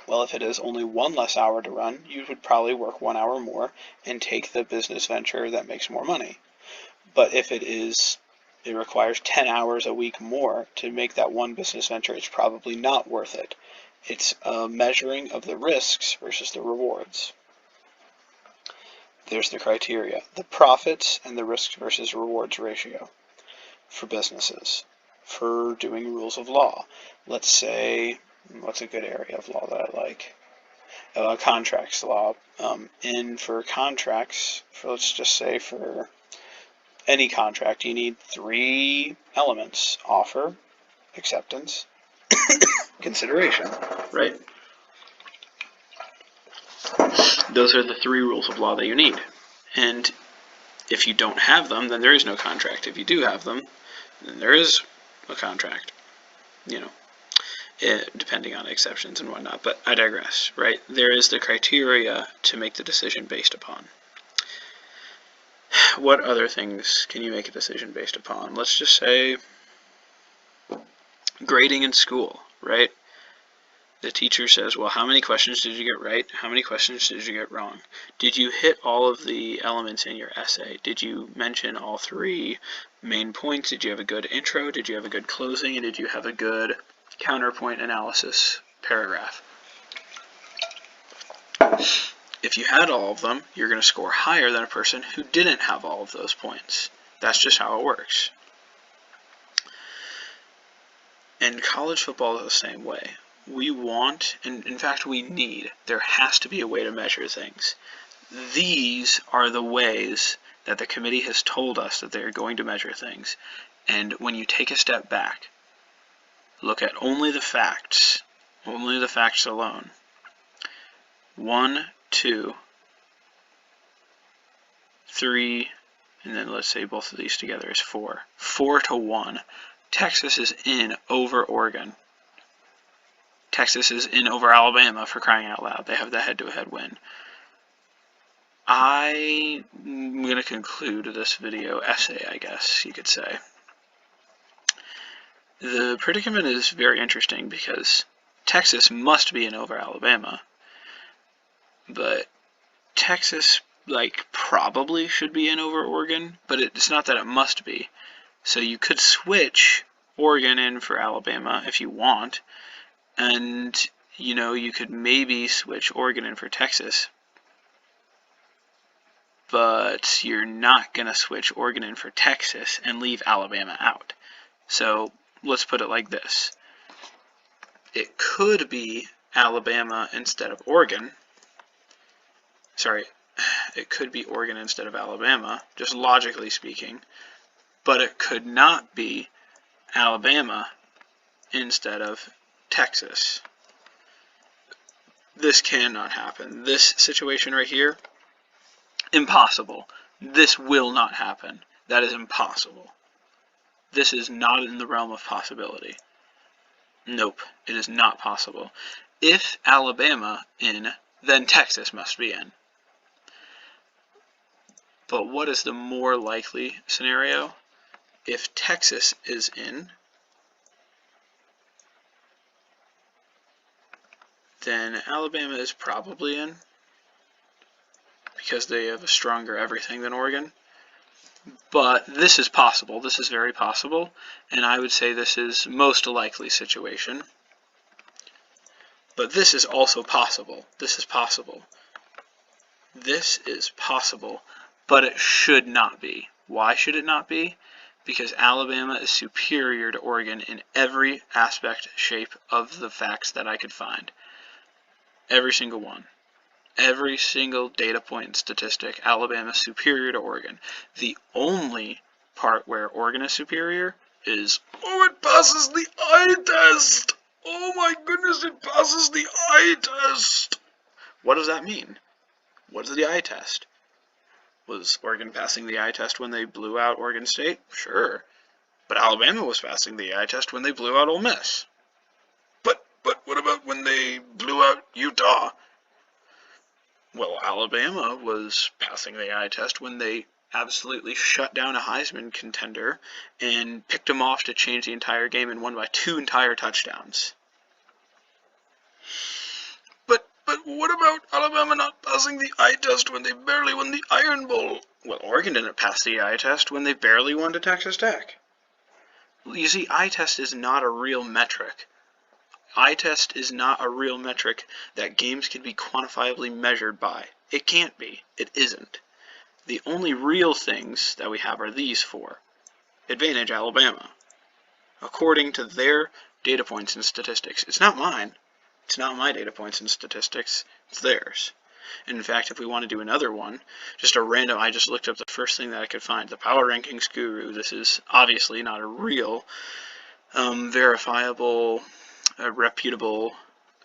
Well, if it is only one less hour to run, you would probably work 1 hour more and take the business venture that makes more money. But if it requires 10 hours a week more to make that one business venture, it's probably not worth it. It's a measuring of the risks versus the rewards. There's the criteria, the profits and the risks versus rewards ratio for businesses, for doing rules of law. Let's say, what's a good area of law that I like? Contracts law. For contracts, let's just say for any contract, you need 3 elements: offer, acceptance, consideration, right? Those are the 3 rules of law that you need. And if you don't have them, then there is no contract. If you do have them, then there is a contract, depending on exceptions and whatnot. But I digress, right? There is the criteria to make the decision based upon. What other things can you make a decision based upon? Let's just say grading in school, right? The teacher says, well, how many questions did you get right? How many questions did you get wrong? Did you hit all of the elements in your essay? Did you mention all 3 main points? Did you have a good intro? Did you have a good closing? And did you have a good counterpoint analysis paragraph? If you had all of them, you're going to score higher than a person who didn't have all of those points. That's just how it works. And college football is the same way. We want, and in fact we need, there has to be a way to measure things. These are the ways that the committee has told us that they're going to measure things. And when you take a step back, look at only the facts alone. 1, 2, 3, and then let's say both of these together is 4. 4-1. Texas is in over Oregon. Texas is in over Alabama, for crying out loud. They have the head-to-head win. I'm going to conclude this video essay, I guess you could say. The predicament is very interesting because Texas must be in over Alabama, but Texas probably should be in over Oregon, but it's not that it must be. So you could switch Oregon in for Alabama if you want, and you could maybe switch Oregon in for Texas, but you're not going to switch Oregon in for Texas and leave Alabama out. So let's put it like this. It could be Alabama instead of Oregon. Sorry, it could be Oregon instead of Alabama, just logically speaking, but it could not be Alabama instead of Texas. This cannot happen. This situation right here, impossible. This will not happen. That is impossible. This is not in the realm of possibility. Nope, it is not possible. If Alabama in, then Texas must be in. But what is the more likely scenario? If Texas is in, then Alabama is probably in because they have a stronger everything than Oregon. But this is possible. This is very possible, and I would say this is most likely situation. But this is also possible. This is possible. This is possible, but it should not be. Why should it not be? Because Alabama is superior to Oregon in every aspect, shape of the facts that I could find. Every single one. Every single data point and statistic, Alabama is superior to Oregon. The only part where Oregon is superior is, oh, it passes the eye test! Oh my goodness, it passes the eye test! What does that mean? What is the eye test? Was Oregon passing the eye test when they blew out Oregon State? Sure. But Alabama was passing the eye test when they blew out Ole Miss. But what about when they blew out Utah? Well, Alabama was passing the eye test when they absolutely shut down a Heisman contender and picked him off to change the entire game and won by 2 entire touchdowns. But what about Alabama not passing the eye test when they barely won the Iron Bowl? Well, Oregon didn't pass the eye test when they barely won to Texas Tech. You see, eye test is not a real metric. Eye test is not a real metric that games can be quantifiably measured by. It can't be. It isn't. The only real things that we have are these 4. Advantage Alabama. According to their data points and statistics. It's not mine. It's not my data points and statistics. It's theirs. And in fact, if we want to do another one, just a random, I just looked up the first thing that I could find. The Power Rankings Guru. This is obviously not a real, verifiable, reputable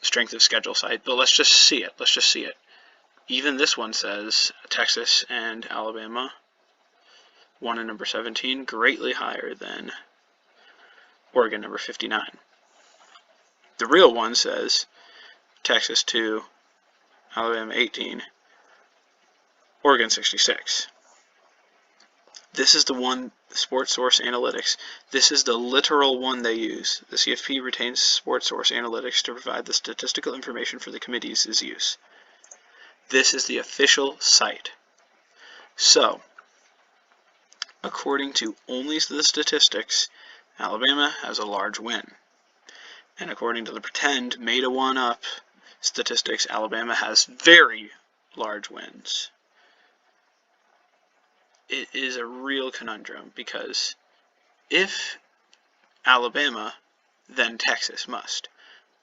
strength of schedule site, but let's just see it. Let's just see it. Even this one says Texas and Alabama, 1 and number 17, greatly higher than Oregon, number 59. The real one says Texas 2, Alabama 18, Oregon 66. This is the one, Sports Source Analytics. This is the literal one they use. The CFP retains Sports Source Analytics to provide the statistical information for the committee's use. This is the official site. So, according to only the statistics, Alabama has a large win. And according to the pretend made a one up statistics, Alabama has very large wins. It is a real conundrum because if Alabama, then Texas must.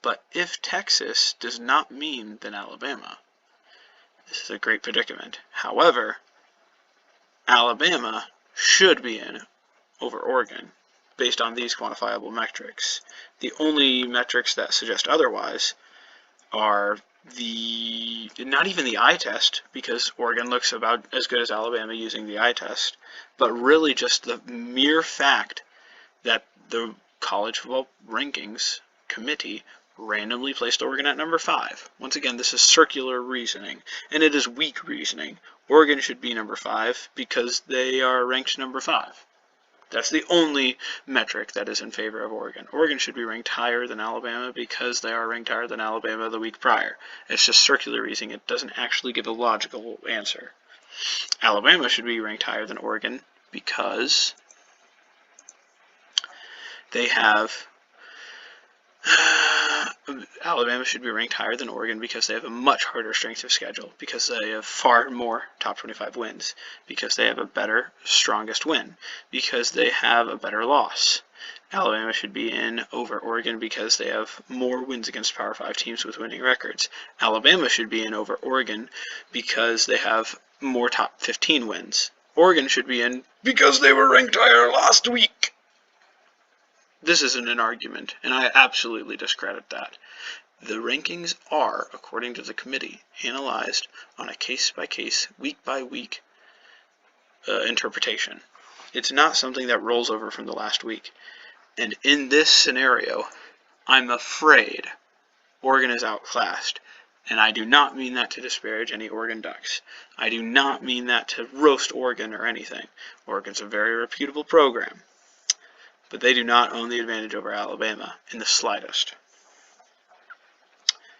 But if Texas does not mean then Alabama, this is a great predicament. However, Alabama should be in over Oregon based on these quantifiable metrics. The only metrics that suggest otherwise are not even the eye test, because Oregon looks about as good as Alabama using the eye test, but really just the mere fact that the College Football Rankings Committee randomly placed Oregon at number 5. Once again, this is circular reasoning, and it is weak reasoning. Oregon should be number 5 because they are ranked number 5. That's the only metric that is in favor of Oregon. Oregon should be ranked higher than Alabama because they are ranked higher than Alabama the week prior. It's just circular reasoning. It doesn't actually give a logical answer. Alabama should be ranked higher than Oregon because they have Alabama should be ranked higher than Oregon because they have a much harder strength of schedule, because they have far more top 25 wins, because they have a better, strongest win, because they have a better loss. Alabama should be in over Oregon because they have more wins against Power 5 teams with winning records. Alabama should be in over Oregon because they have more top 15 wins. Oregon should be in because they were ranked higher last week. This isn't an argument, and I absolutely discredit that. The rankings are, according to the committee, analyzed on a case-by-case, week-by-week interpretation. It's not something that rolls over from the last week. And in this scenario, I'm afraid Oregon is outclassed. And I do not mean that to disparage any Oregon Ducks. I do not mean that to roast Oregon or anything. Oregon's a very reputable program. But they do not own the advantage over Alabama in the slightest.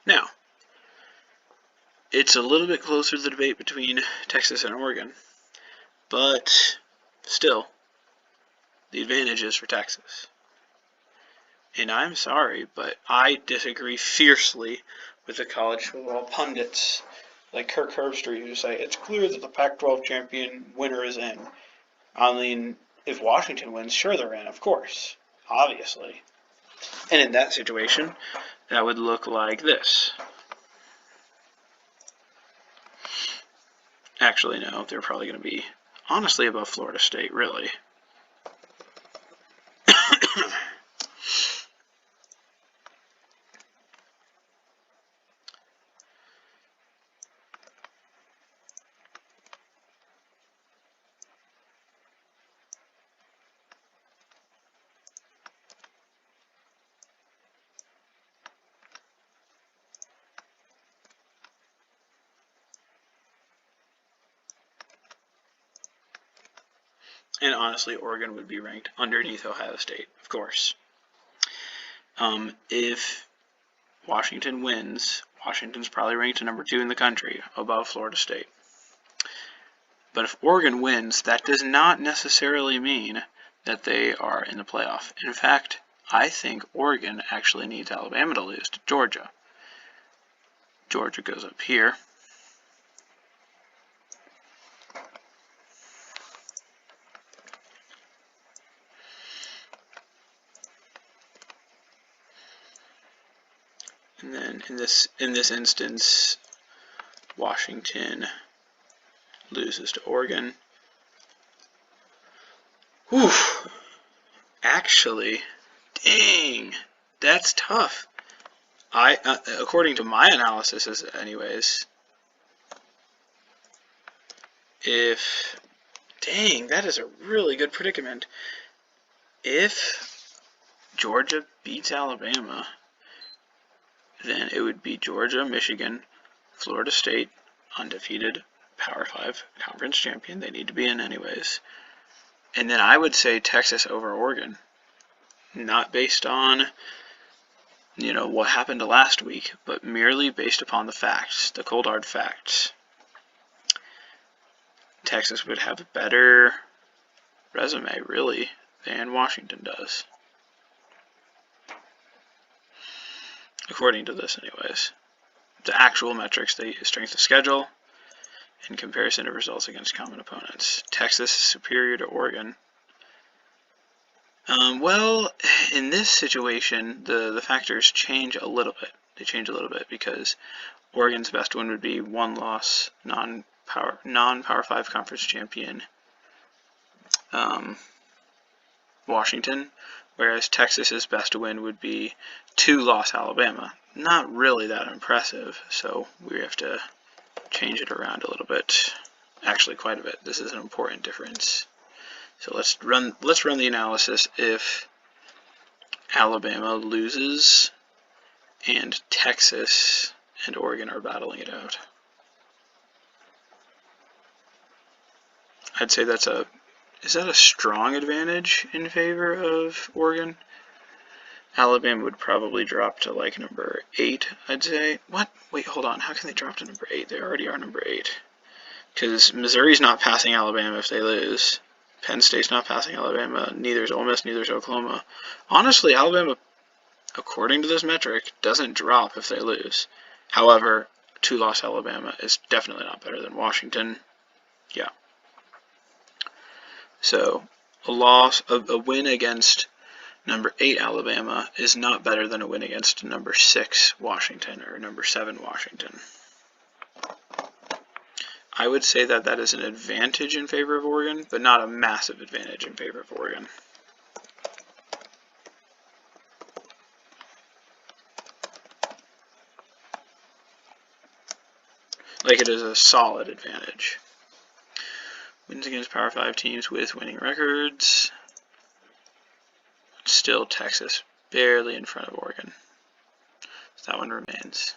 Now, it's a little bit closer to the debate between Texas and Oregon, but still, the advantage is for Texas. And I'm sorry, but I disagree fiercely with the college football pundits like Kirk Herbstreit who say it's clear that the Pac-12 champion winner is in. I mean, if Washington wins, sure they're in, of course, obviously. And in that situation, that would look like this. Actually, no, they're probably going to be honestly above Florida State, really. And honestly, Oregon would be ranked underneath Ohio State, of course. If Washington wins, Washington's probably ranked number 2 in the country, above Florida State. But if Oregon wins, that does not necessarily mean that they are in the playoff. In fact, I think Oregon actually needs Alabama to lose to Georgia. Georgia goes up here. And then in this instance, Washington loses to Oregon. Whew. Actually, dang, that's tough. According to my analysis, anyways, dang, that is a really good predicament. If Georgia beats Alabama, then it would be Georgia, Michigan, Florida State, undefeated, Power 5 conference champion. They need to be in anyways. And then I would say Texas over Oregon. Not based on, what happened last week, but merely based upon the facts, the cold hard facts. Texas would have a better resume, really, than Washington does. According to this, anyways. The actual metrics, the strength of schedule, in comparison to results against common opponents. Texas is superior to Oregon. Well, in this situation, the factors change a little bit. They change a little bit because Oregon's best win would be one loss, non-Power 5 conference champion Washington, whereas Texas's best win would be 2-loss Alabama. Not really that impressive, so we have to change it around a little bit. Actually, quite a bit. This is an important difference. So let's run the analysis if Alabama loses and Texas and Oregon are battling it out. I'd say is that a strong advantage in favor of Oregon? Alabama would probably drop to like number 8, I'd say. What? Wait, hold on. How can they drop to number 8? They already are number 8. Because Missouri's not passing Alabama if they lose. Penn State's not passing Alabama. Neither is Ole Miss, neither is Oklahoma. Honestly, Alabama, according to this metric, doesn't drop if they lose. However, 2-loss Alabama is definitely not better than Washington. Yeah. So, a win against number 8 Alabama is not better than a win against number 6 Washington or number 7 Washington. I would say that is an advantage in favor of Oregon, but not a massive advantage in favor of Oregon. Like it is a solid advantage. Wins against Power 5 teams with winning records. Still Texas, barely in front of Oregon. So that one remains.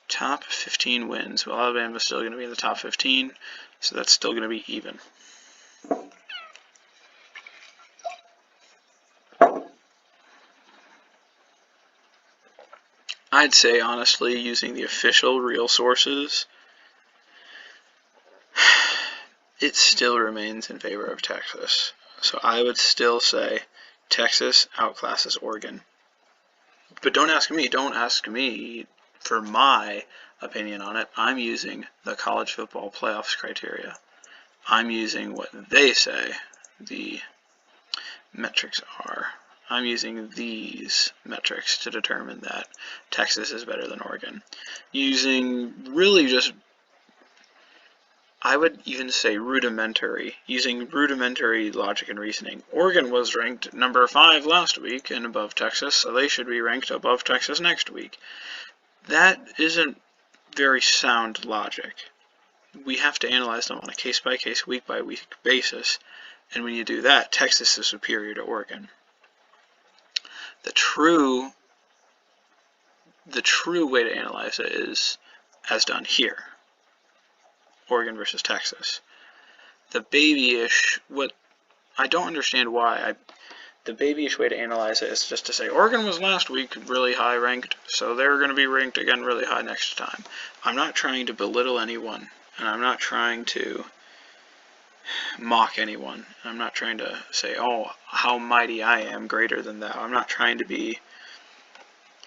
Top 15 wins. Well, Alabama's still going to be in the top 15, so that's still going to be even. I'd say, honestly, using the official real sources, it still remains in favor of Texas. So I would still say Texas outclasses Oregon. But don't ask me for my opinion on it. I'm using the college football playoffs criteria. I'm using what they say the metrics are. I'm using these metrics to determine that Texas is better than Oregon. Using really just, I would even say using rudimentary logic and reasoning. Oregon was ranked number 5 last week and above Texas, so they should be ranked above Texas next week. That isn't very sound logic. We have to analyze them on a case-by-case, week-by-week basis, and when you do that, Texas is superior to Oregon. The true way to analyze it is as done here. Oregon versus Texas. the babyish, what I don't understand why, the babyish way to analyze it is just to say Oregon was last week really high ranked, so they're going to be ranked again really high next time. I'm not trying to belittle anyone, and I'm not trying to mock anyone. I'm not trying to say, oh, how mighty I am, greater than thou. I'm not trying to be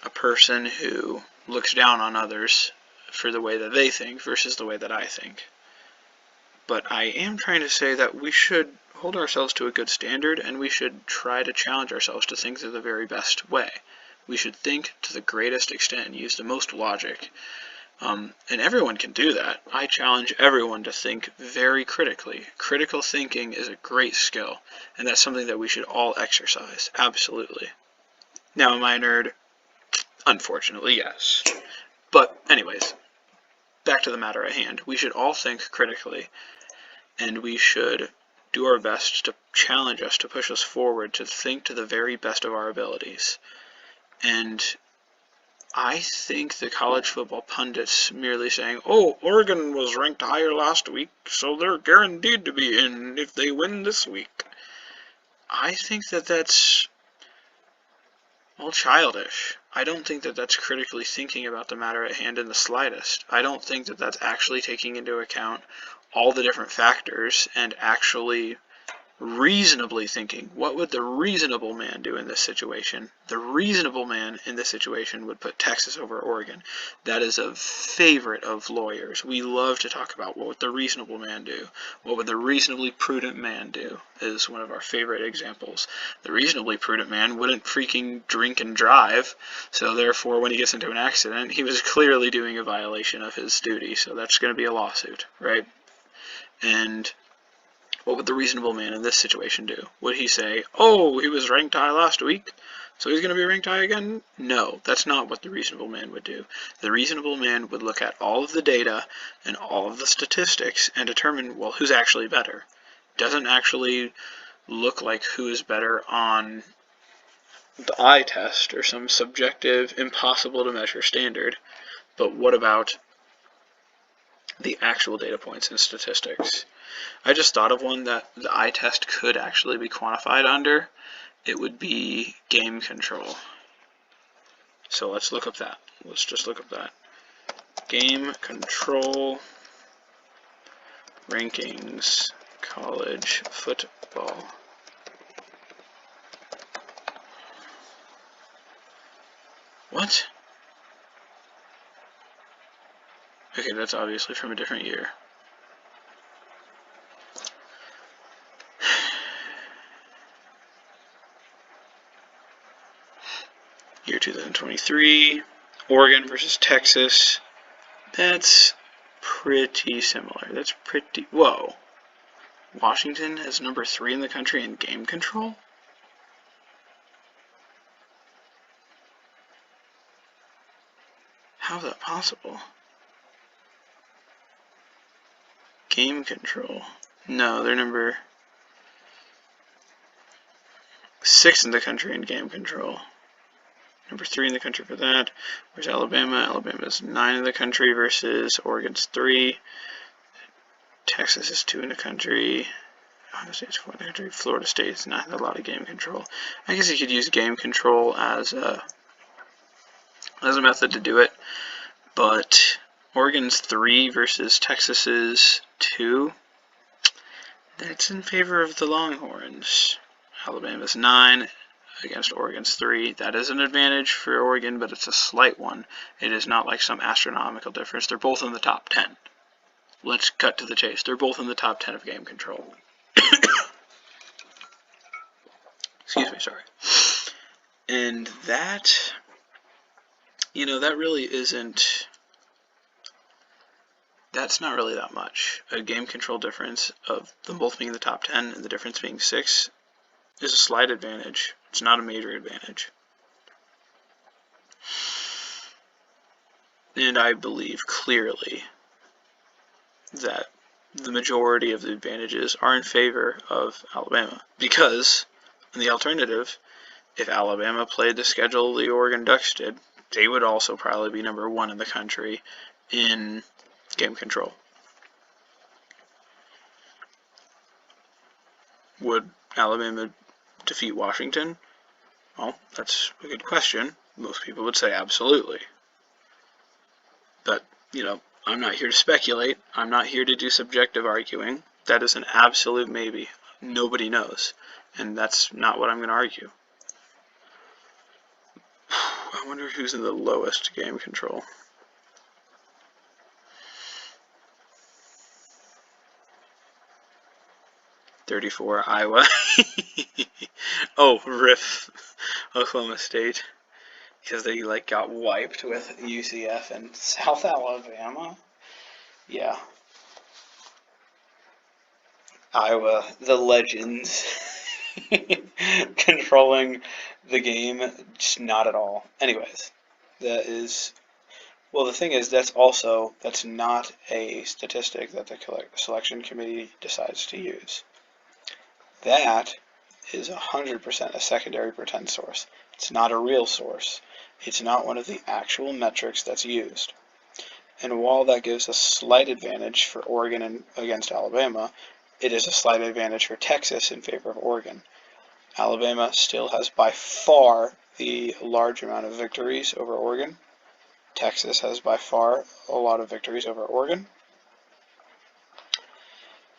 a person who looks down on others for the way that they think versus the way that I think. But I am trying to say that we should hold ourselves to a good standard, and we should try to challenge ourselves to think the very best way. We should think to the greatest extent and use the most logic. And everyone can do that. I challenge everyone to think very critically. Critical thinking is a great skill, and that's something that we should all exercise. Absolutely. Now, am I a nerd? Unfortunately, yes. But anyways, back to the matter at hand. We should all think critically, and we should do our best to challenge us, to push us forward, to think to the very best of our abilities. And I think the college football pundits merely saying, oh, Oregon was ranked higher last week, so they're guaranteed to be in if they win this week. I think that that's all childish. I don't think that that's critically thinking about the matter at hand in the slightest. I don't think that that's actually taking into account all the different factors and actually reasonably thinking, what would the reasonable man do in this situation? The reasonable man in this situation would put Texas over Oregon. That is a favorite of lawyers. We love to talk about what would the reasonable man do. What would the reasonably prudent man do is one of our favorite examples. The reasonably prudent man wouldn't freaking drink and drive, so therefore when he gets into an accident, he was clearly doing a violation of his duty, so that's going to be a lawsuit, right? And what would the reasonable man in this situation do? Would he say, oh, he was ranked high last week, so he's going to be ranked high again? No, that's not what the reasonable man would do. The reasonable man would look at all of the data and all of the statistics and determine, well, who's actually better. It doesn't actually look like who is better on the eye test or some subjective, impossible to measure standard, but what about the actual data points and statistics? I just thought of one that the eye test could actually be quantified under. It would be game control. So let's look up that. Let's just look up that. Game control rankings, college football. What? Okay, that's obviously from a different year. Year 2023, Oregon versus Texas. That's pretty similar. That's pretty, whoa. Washington has number 3 in the country in game control? How is that possible? Game control. No, they're number 6 in the country in game control. Number 3 in the country for that. Where's Alabama? Alabama's 9 in the country versus Oregon's 3. Texas is 2 in the country. Ohio State's 4 in the country. Florida State's not a lot of game control. I guess you could use game control as a method to do it, but Oregon's 3 versus Texas's 2. That's in favor of the Longhorns. Alabama's 9 against Oregon's 3. That is an advantage for Oregon, but it's a slight one. It is not like some astronomical difference. They're both in the top 10. Let's cut to the chase. They're both in the top 10 of game control. Excuse me, sorry. And that, that really isn't, that's not really that much. A game control difference of them both being in the top 10 and the difference being 6 is a slight advantage. It's not a major advantage. And I believe clearly that the majority of the advantages are in favor of Alabama. Because, in the alternative, if Alabama played the schedule the Oregon Ducks did, they would also probably be number 1 in the country in game control. would Alabama defeat Washington? Well, that's a good question. Most people would say absolutely. But, I'm not here to speculate. I'm not here to do subjective arguing. That is an absolute maybe. Nobody knows. And that's not what I'm going to argue. I wonder who's in the lowest game control. .34 Iowa. Oh, RIF Oklahoma State. Because they got wiped with UCF and South Alabama. Yeah. Iowa, the legends. Controlling the game, just not at all. Anyways, that is, well, the thing is, that's not a statistic that the selection committee decides to use. That is 100% a secondary pretend source. It's not a real source. It's not one of the actual metrics that's used. And while that gives a slight advantage for Oregon against Alabama, it is a slight advantage for Texas in favor of Oregon. Alabama still has by far the large amount of victories over Oregon. Texas has by far a lot of victories over Oregon.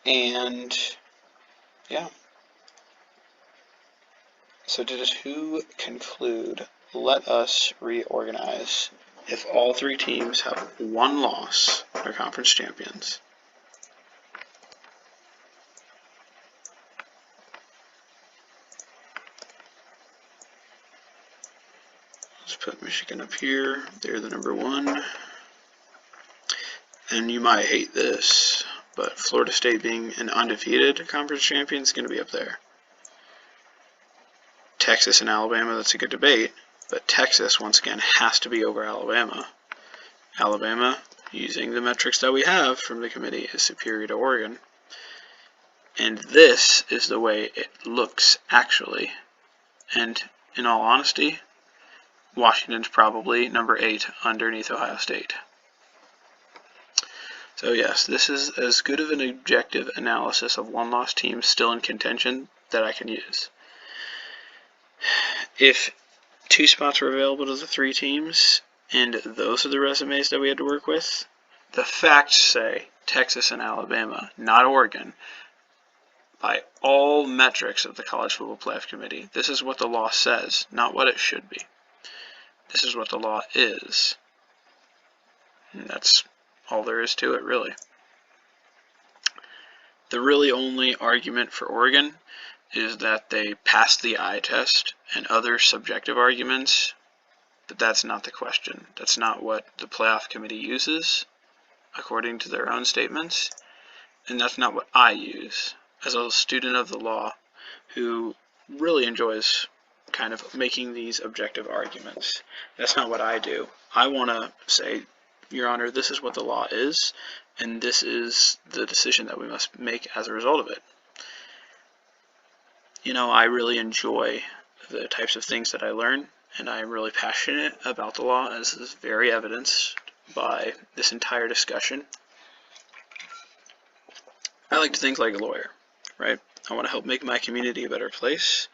And, yeah. So to conclude, let us reorganize. If all three teams have one loss, they're conference champions. Let's put Michigan up here. They're the number one. And you might hate this, but Florida State being an undefeated conference champion is going to be up there. Texas and Alabama, that's a good debate, but Texas, once again, has to be over Alabama. Alabama, using the metrics that we have from the committee, is superior to Oregon. And this is the way it looks, actually. And in all honesty, Washington's probably number 8 underneath Ohio State. So yes, this is as good of an objective analysis of one-loss teams still in contention that I can use. If 2 spots were available to the 3 teams, and those are the resumes that we had to work with, the facts say Texas and Alabama, not Oregon, by all metrics of the College Football Playoff Committee. This is what the law says, not what it should be. This is what the law is. And that's all there is to it, really. The really only argument for Oregon is that they passed the eye test and other subjective arguments, but that's not the question. That's not what the playoff committee uses, according to their own statements, and that's not what I use as a student of the law who really enjoys kind of making these objective arguments. That's not what I do. I want to say, Your Honor, this is what the law is, and this is the decision that we must make as a result of it. I really enjoy the types of things that I learn, and I'm really passionate about the law, as is very evidenced by this entire discussion. I like to think like a lawyer, right? I want to help make my community a better place,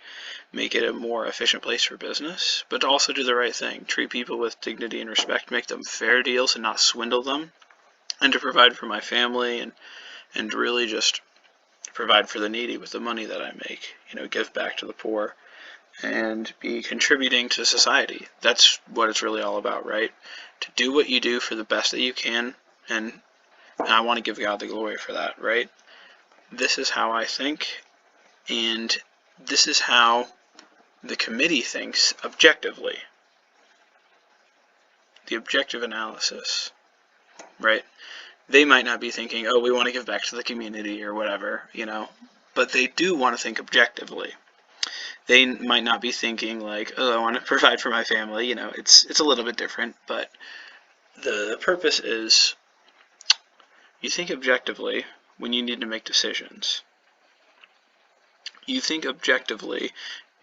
make it a more efficient place for business, but to also do the right thing, treat people with dignity and respect, make them fair deals and not swindle them, and to provide for my family and really just provide for the needy with the money that I make, give back to the poor and be contributing to society. That's what it's really all about, right? To do what you do for the best that you can, and I want to give God the glory for that, right? This is how I think, and this is how the committee thinks objectively. The objective analysis, right? They might not be thinking, oh, we want to give back to the community or whatever, but they do want to think objectively. They might not be thinking like, oh, I want to provide for my family, it's a little bit different, but the purpose is you think objectively when you need to make decisions. You think objectively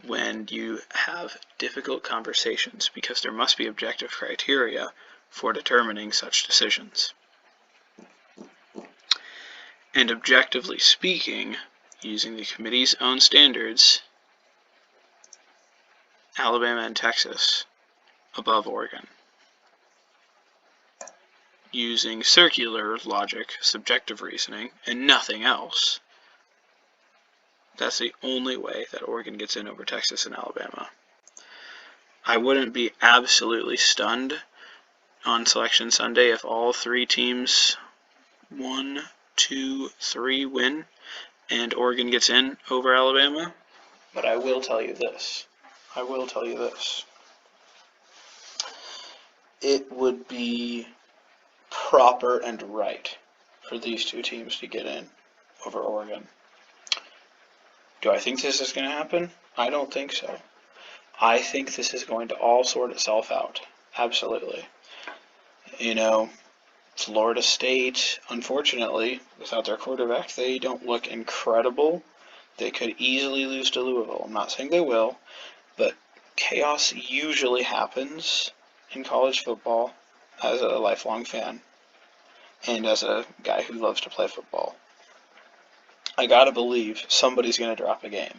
when you have difficult conversations, because there must be objective criteria for determining such decisions. And objectively speaking, using the committee's own standards, Alabama and Texas above Oregon. Using circular logic, subjective reasoning, and nothing else, that's the only way that Oregon gets in over Texas and Alabama. I wouldn't be absolutely stunned on Selection Sunday if all three teams 1, 2, 3 win and Oregon gets in over Alabama, but I will tell you this. It would be proper and right for these two teams to get in over Oregon. Do I think this is going to happen? I don't think so. I think this is going to all sort itself out. Absolutely. You know, Florida State, unfortunately, without their quarterback, they don't look incredible. They could easily lose to Louisville. I'm not saying they will, but chaos usually happens in college football as a lifelong fan and as a guy who loves to play football. I gotta believe somebody's gonna drop a game.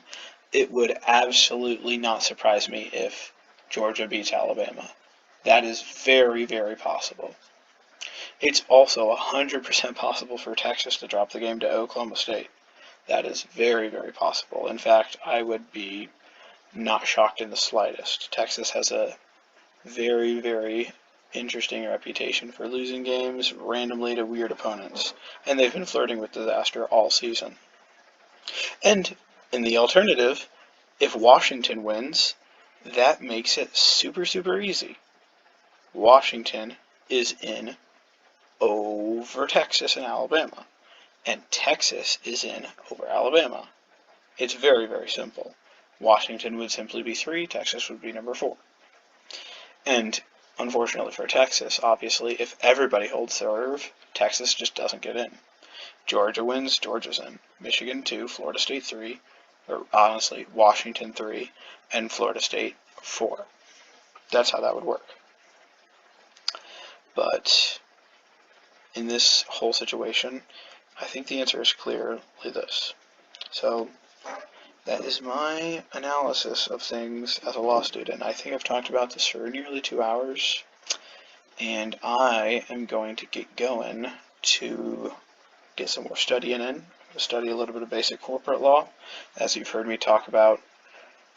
It would absolutely not surprise me if Georgia beats Alabama. That is very, very possible. It's also 100% possible for Texas to drop the game to Oklahoma State. That is very, very possible. In fact, I would be not shocked in the slightest. Texas has a very, very interesting reputation for losing games randomly to weird opponents, and they've been flirting with disaster all season. And in the alternative, if Washington wins, that makes it super, super easy. Washington is in over Texas and Alabama, and Texas is in over Alabama. It's very, very simple. Washington would simply be 3, Texas would be number 4. And unfortunately for Texas, obviously, if everybody holds serve, Texas just doesn't get in. Georgia wins, Georgia's in. Michigan 2, Florida State 3, or honestly, Washington 3, and Florida State 4. That's how that would work. But in this whole situation, I think the answer is clearly this. So that is my analysis of things as a law student. I think I've talked about this for nearly 2 hours, and I am going to get going to get some more studying in. Study a little bit of basic corporate law, as you've heard me talk about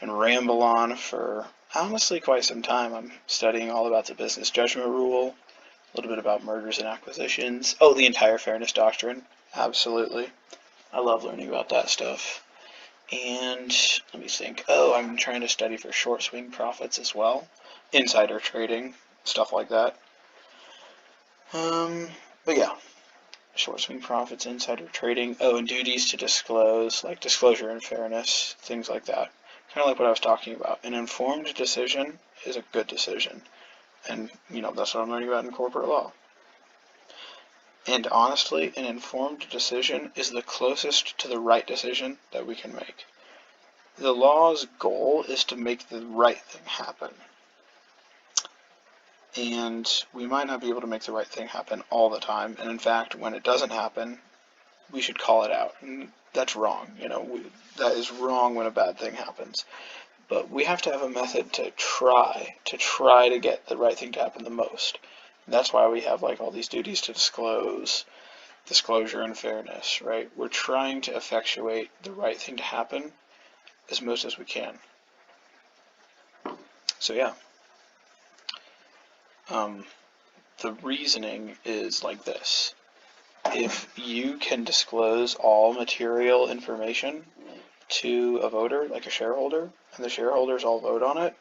and ramble on for honestly quite some time. I'm studying all about the business judgment rule, a little bit about mergers and acquisitions. Oh, the entire fairness doctrine. Absolutely. I love learning about that stuff. And let me think. Oh, I'm trying to study for short swing profits as well. Insider trading, stuff like that. But yeah. Short swing profits, insider trading, and duties to disclose, like disclosure and fairness, things like that. Kind of like what I was talking about. An informed decision is a good decision. And, that's what I'm learning about in corporate law. And honestly, an informed decision is the closest to the right decision that we can make. The law's goal is to make the right thing happen. And we might not be able to make the right thing happen all the time. And in fact, when it doesn't happen, we should call it out. And that's wrong. That is wrong when a bad thing happens. But we have to have a method to try to get the right thing to happen the most. And that's why we have all these duties to disclose, disclosure and fairness, right? We're trying to effectuate the right thing to happen as most as we can. So yeah. The reasoning is like this. If you can disclose all material information to a voter, like a shareholder, and the shareholders all vote on it,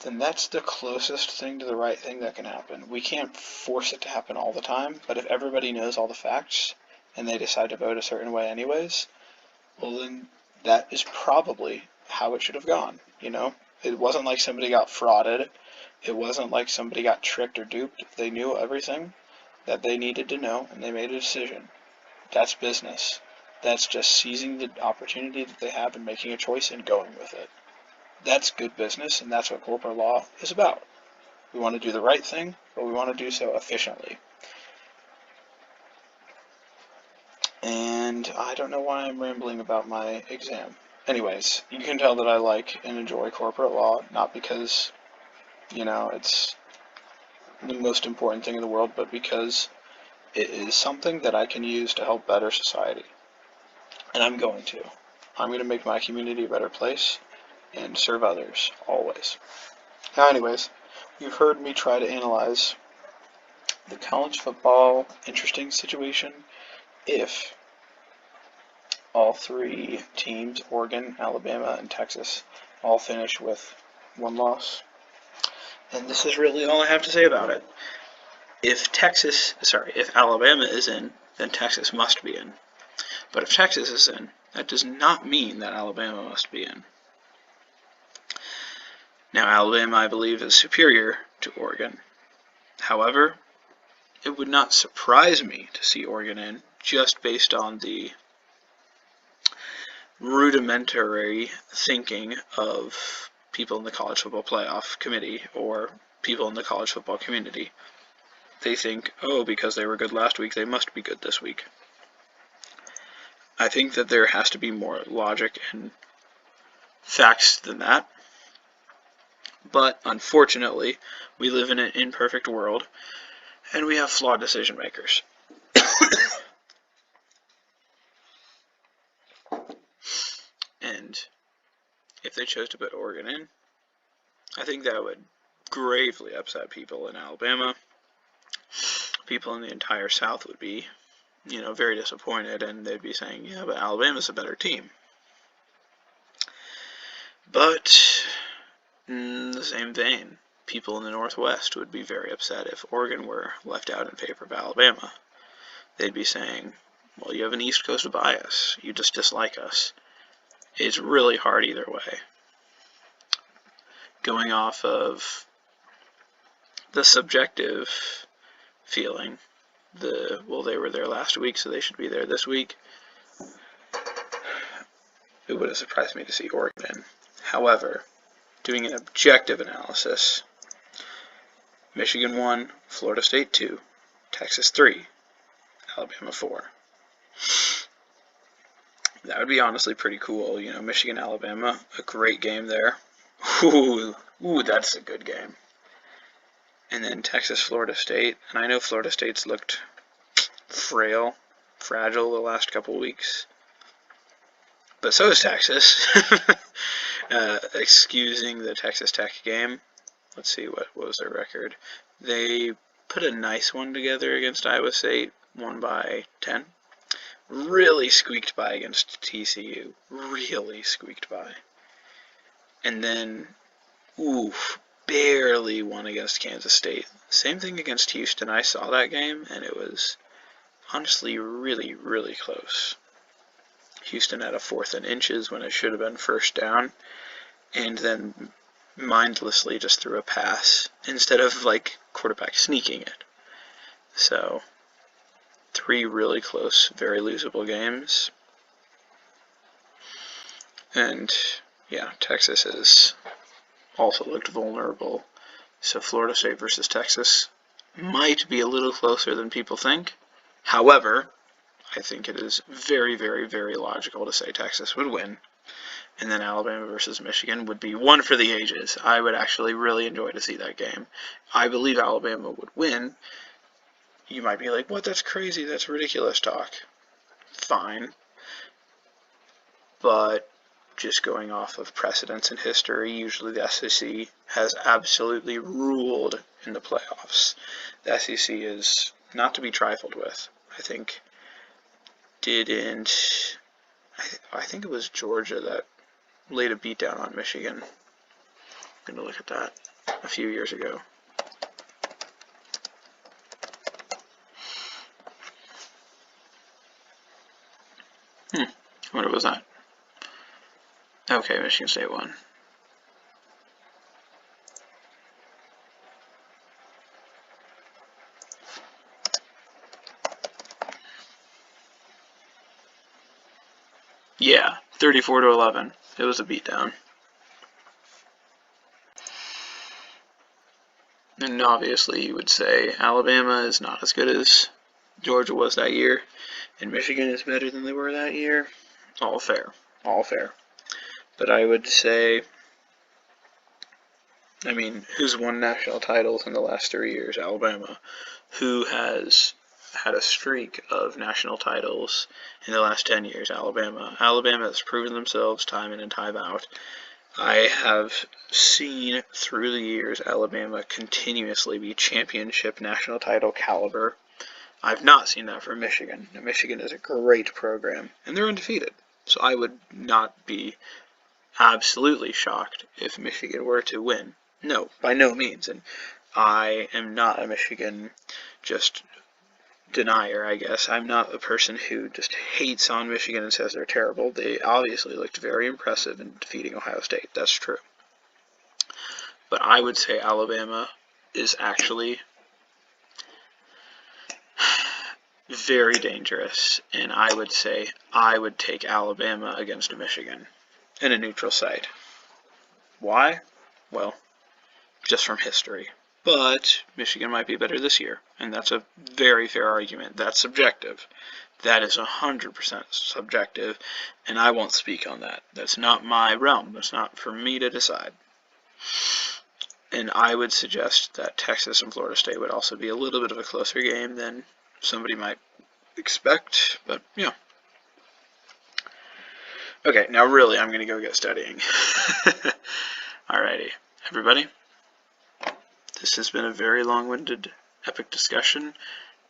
then that's the closest thing to the right thing that can happen. We can't force it to happen all the time, but if everybody knows all the facts and they decide to vote a certain way anyways, well then that is probably how it should have gone, It wasn't like somebody got frauded. It wasn't like somebody got tricked or duped. They knew everything that they needed to know, and they made a decision. That's business. That's just seizing the opportunity that they have and making a choice and going with it. That's good business, and that's what corporate law is about. We want to do the right thing, but we want to do so efficiently. And and I don't know why I'm rambling about my exam. Anyways, you can tell that I like and enjoy corporate law, not because, it's the most important thing in the world, but because it is something that I can use to help better society. And I'm going to. I'm going to make my community a better place and serve others, always. Now, anyways, you've heard me try to analyze the college football interesting situation if all three teams, Oregon, Alabama, and Texas, all finish with one loss. And this is really all I have to say about it. If Alabama is in, then Texas must be in. But if Texas is in, that does not mean that Alabama must be in. Now, Alabama, I believe, is superior to Oregon. However, it would not surprise me to see Oregon in, just based on the rudimentary thinking of people in the college football playoff committee or people in the college football community. They think, because they were good last week, they must be good this week. I think that there has to be more logic and facts than that. But unfortunately, we live in an imperfect world, and we have flawed decision makers. And if they chose to put Oregon in, I think that would gravely upset people in Alabama. People in the entire South would be, very disappointed, and they'd be saying, yeah, but Alabama's a better team. But in the same vein, people in the Northwest would be very upset if Oregon were left out in favor of Alabama. They'd be saying, well, you have an East Coast bias. You just dislike us. It's really hard either way. Going off of the subjective feeling, they were there last week, so they should be there this week, it would have surprised me to see Oregon in. However, doing an objective analysis, Michigan 1, Florida State 2, Texas 3, Alabama 4. That would be honestly pretty cool. Michigan, Alabama, a great game there. Ooh, that's a good game. And then Texas, Florida State. And I know Florida State's looked fragile the last couple weeks. But so is Texas. Excusing the Texas Tech game. Let's see, what was their record? They put a nice one together against Iowa State, won by 10. Really squeaked by against TCU. Really squeaked by. And then, barely won against Kansas State. Same thing against Houston. I saw that game, and it was honestly really, really close. Houston had a 4th and inches when it should have been first down, and then mindlessly just threw a pass instead of, quarterback sneaking it. So, 3 really close, very losable games. And, yeah, Texas has also looked vulnerable. So Florida State versus Texas might be a little closer than people think. However, I think it is very, very, very logical to say Texas would win. And then Alabama versus Michigan would be one for the ages. I would actually really enjoy to see that game. I believe Alabama would win. You might be like, what, that's crazy, that's ridiculous talk. Fine. But just going off of precedents in history, usually the SEC has absolutely ruled in the playoffs. The SEC is not to be trifled with. I think it was Georgia that laid a beatdown on Michigan. I'm going to look at that a few years ago. What was that? Okay, Michigan State won. Yeah, 34-11. It was a beatdown. And obviously you would say Alabama is not as good as Georgia was that year, and Michigan is better than they were that year. All fair. All fair. But I would say, I mean, who's won national titles in the last 3 years? Alabama. Who has had a streak of national titles in the last 10 years? Alabama. Alabama has proven themselves time in and time out. I have seen through the years Alabama continuously be championship national title caliber. I've not seen that for Michigan. Michigan is a great program, and they're undefeated. So I would not be absolutely shocked if Michigan were to win. No, by no means. And I am not a Michigan just denier, I guess. I'm not a person who just hates on Michigan and says they're terrible. They obviously looked very impressive in defeating Ohio State. That's true. But I would say Alabama is actually very dangerous, and I would say I would take Alabama against Michigan in a neutral site. Why? Well, just from history. But Michigan might be better this year, and that's a very fair argument. That's subjective. That is 100% subjective, and I won't speak on that. That's not my realm. That's not for me to decide. And I would suggest that Texas and Florida State would also be a little bit of a closer game than somebody might expect, but yeah. Okay, now really I'm going to go get studying. Alrighty, everybody. This has been a very long-winded, epic discussion.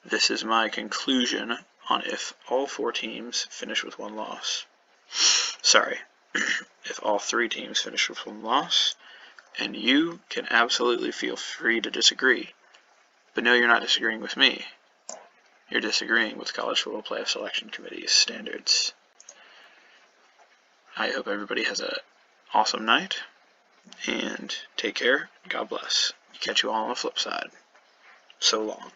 This is my conclusion on if all 4 teams finish with 1 loss. Sorry, if all 3 teams finish with 1 loss, and you can absolutely feel free to disagree. But no, you're not disagreeing with me. You're disagreeing with College Football Playoff Selection Committee's standards. I hope everybody has an awesome night, and take care. God bless. Catch you all on the flip side. So long.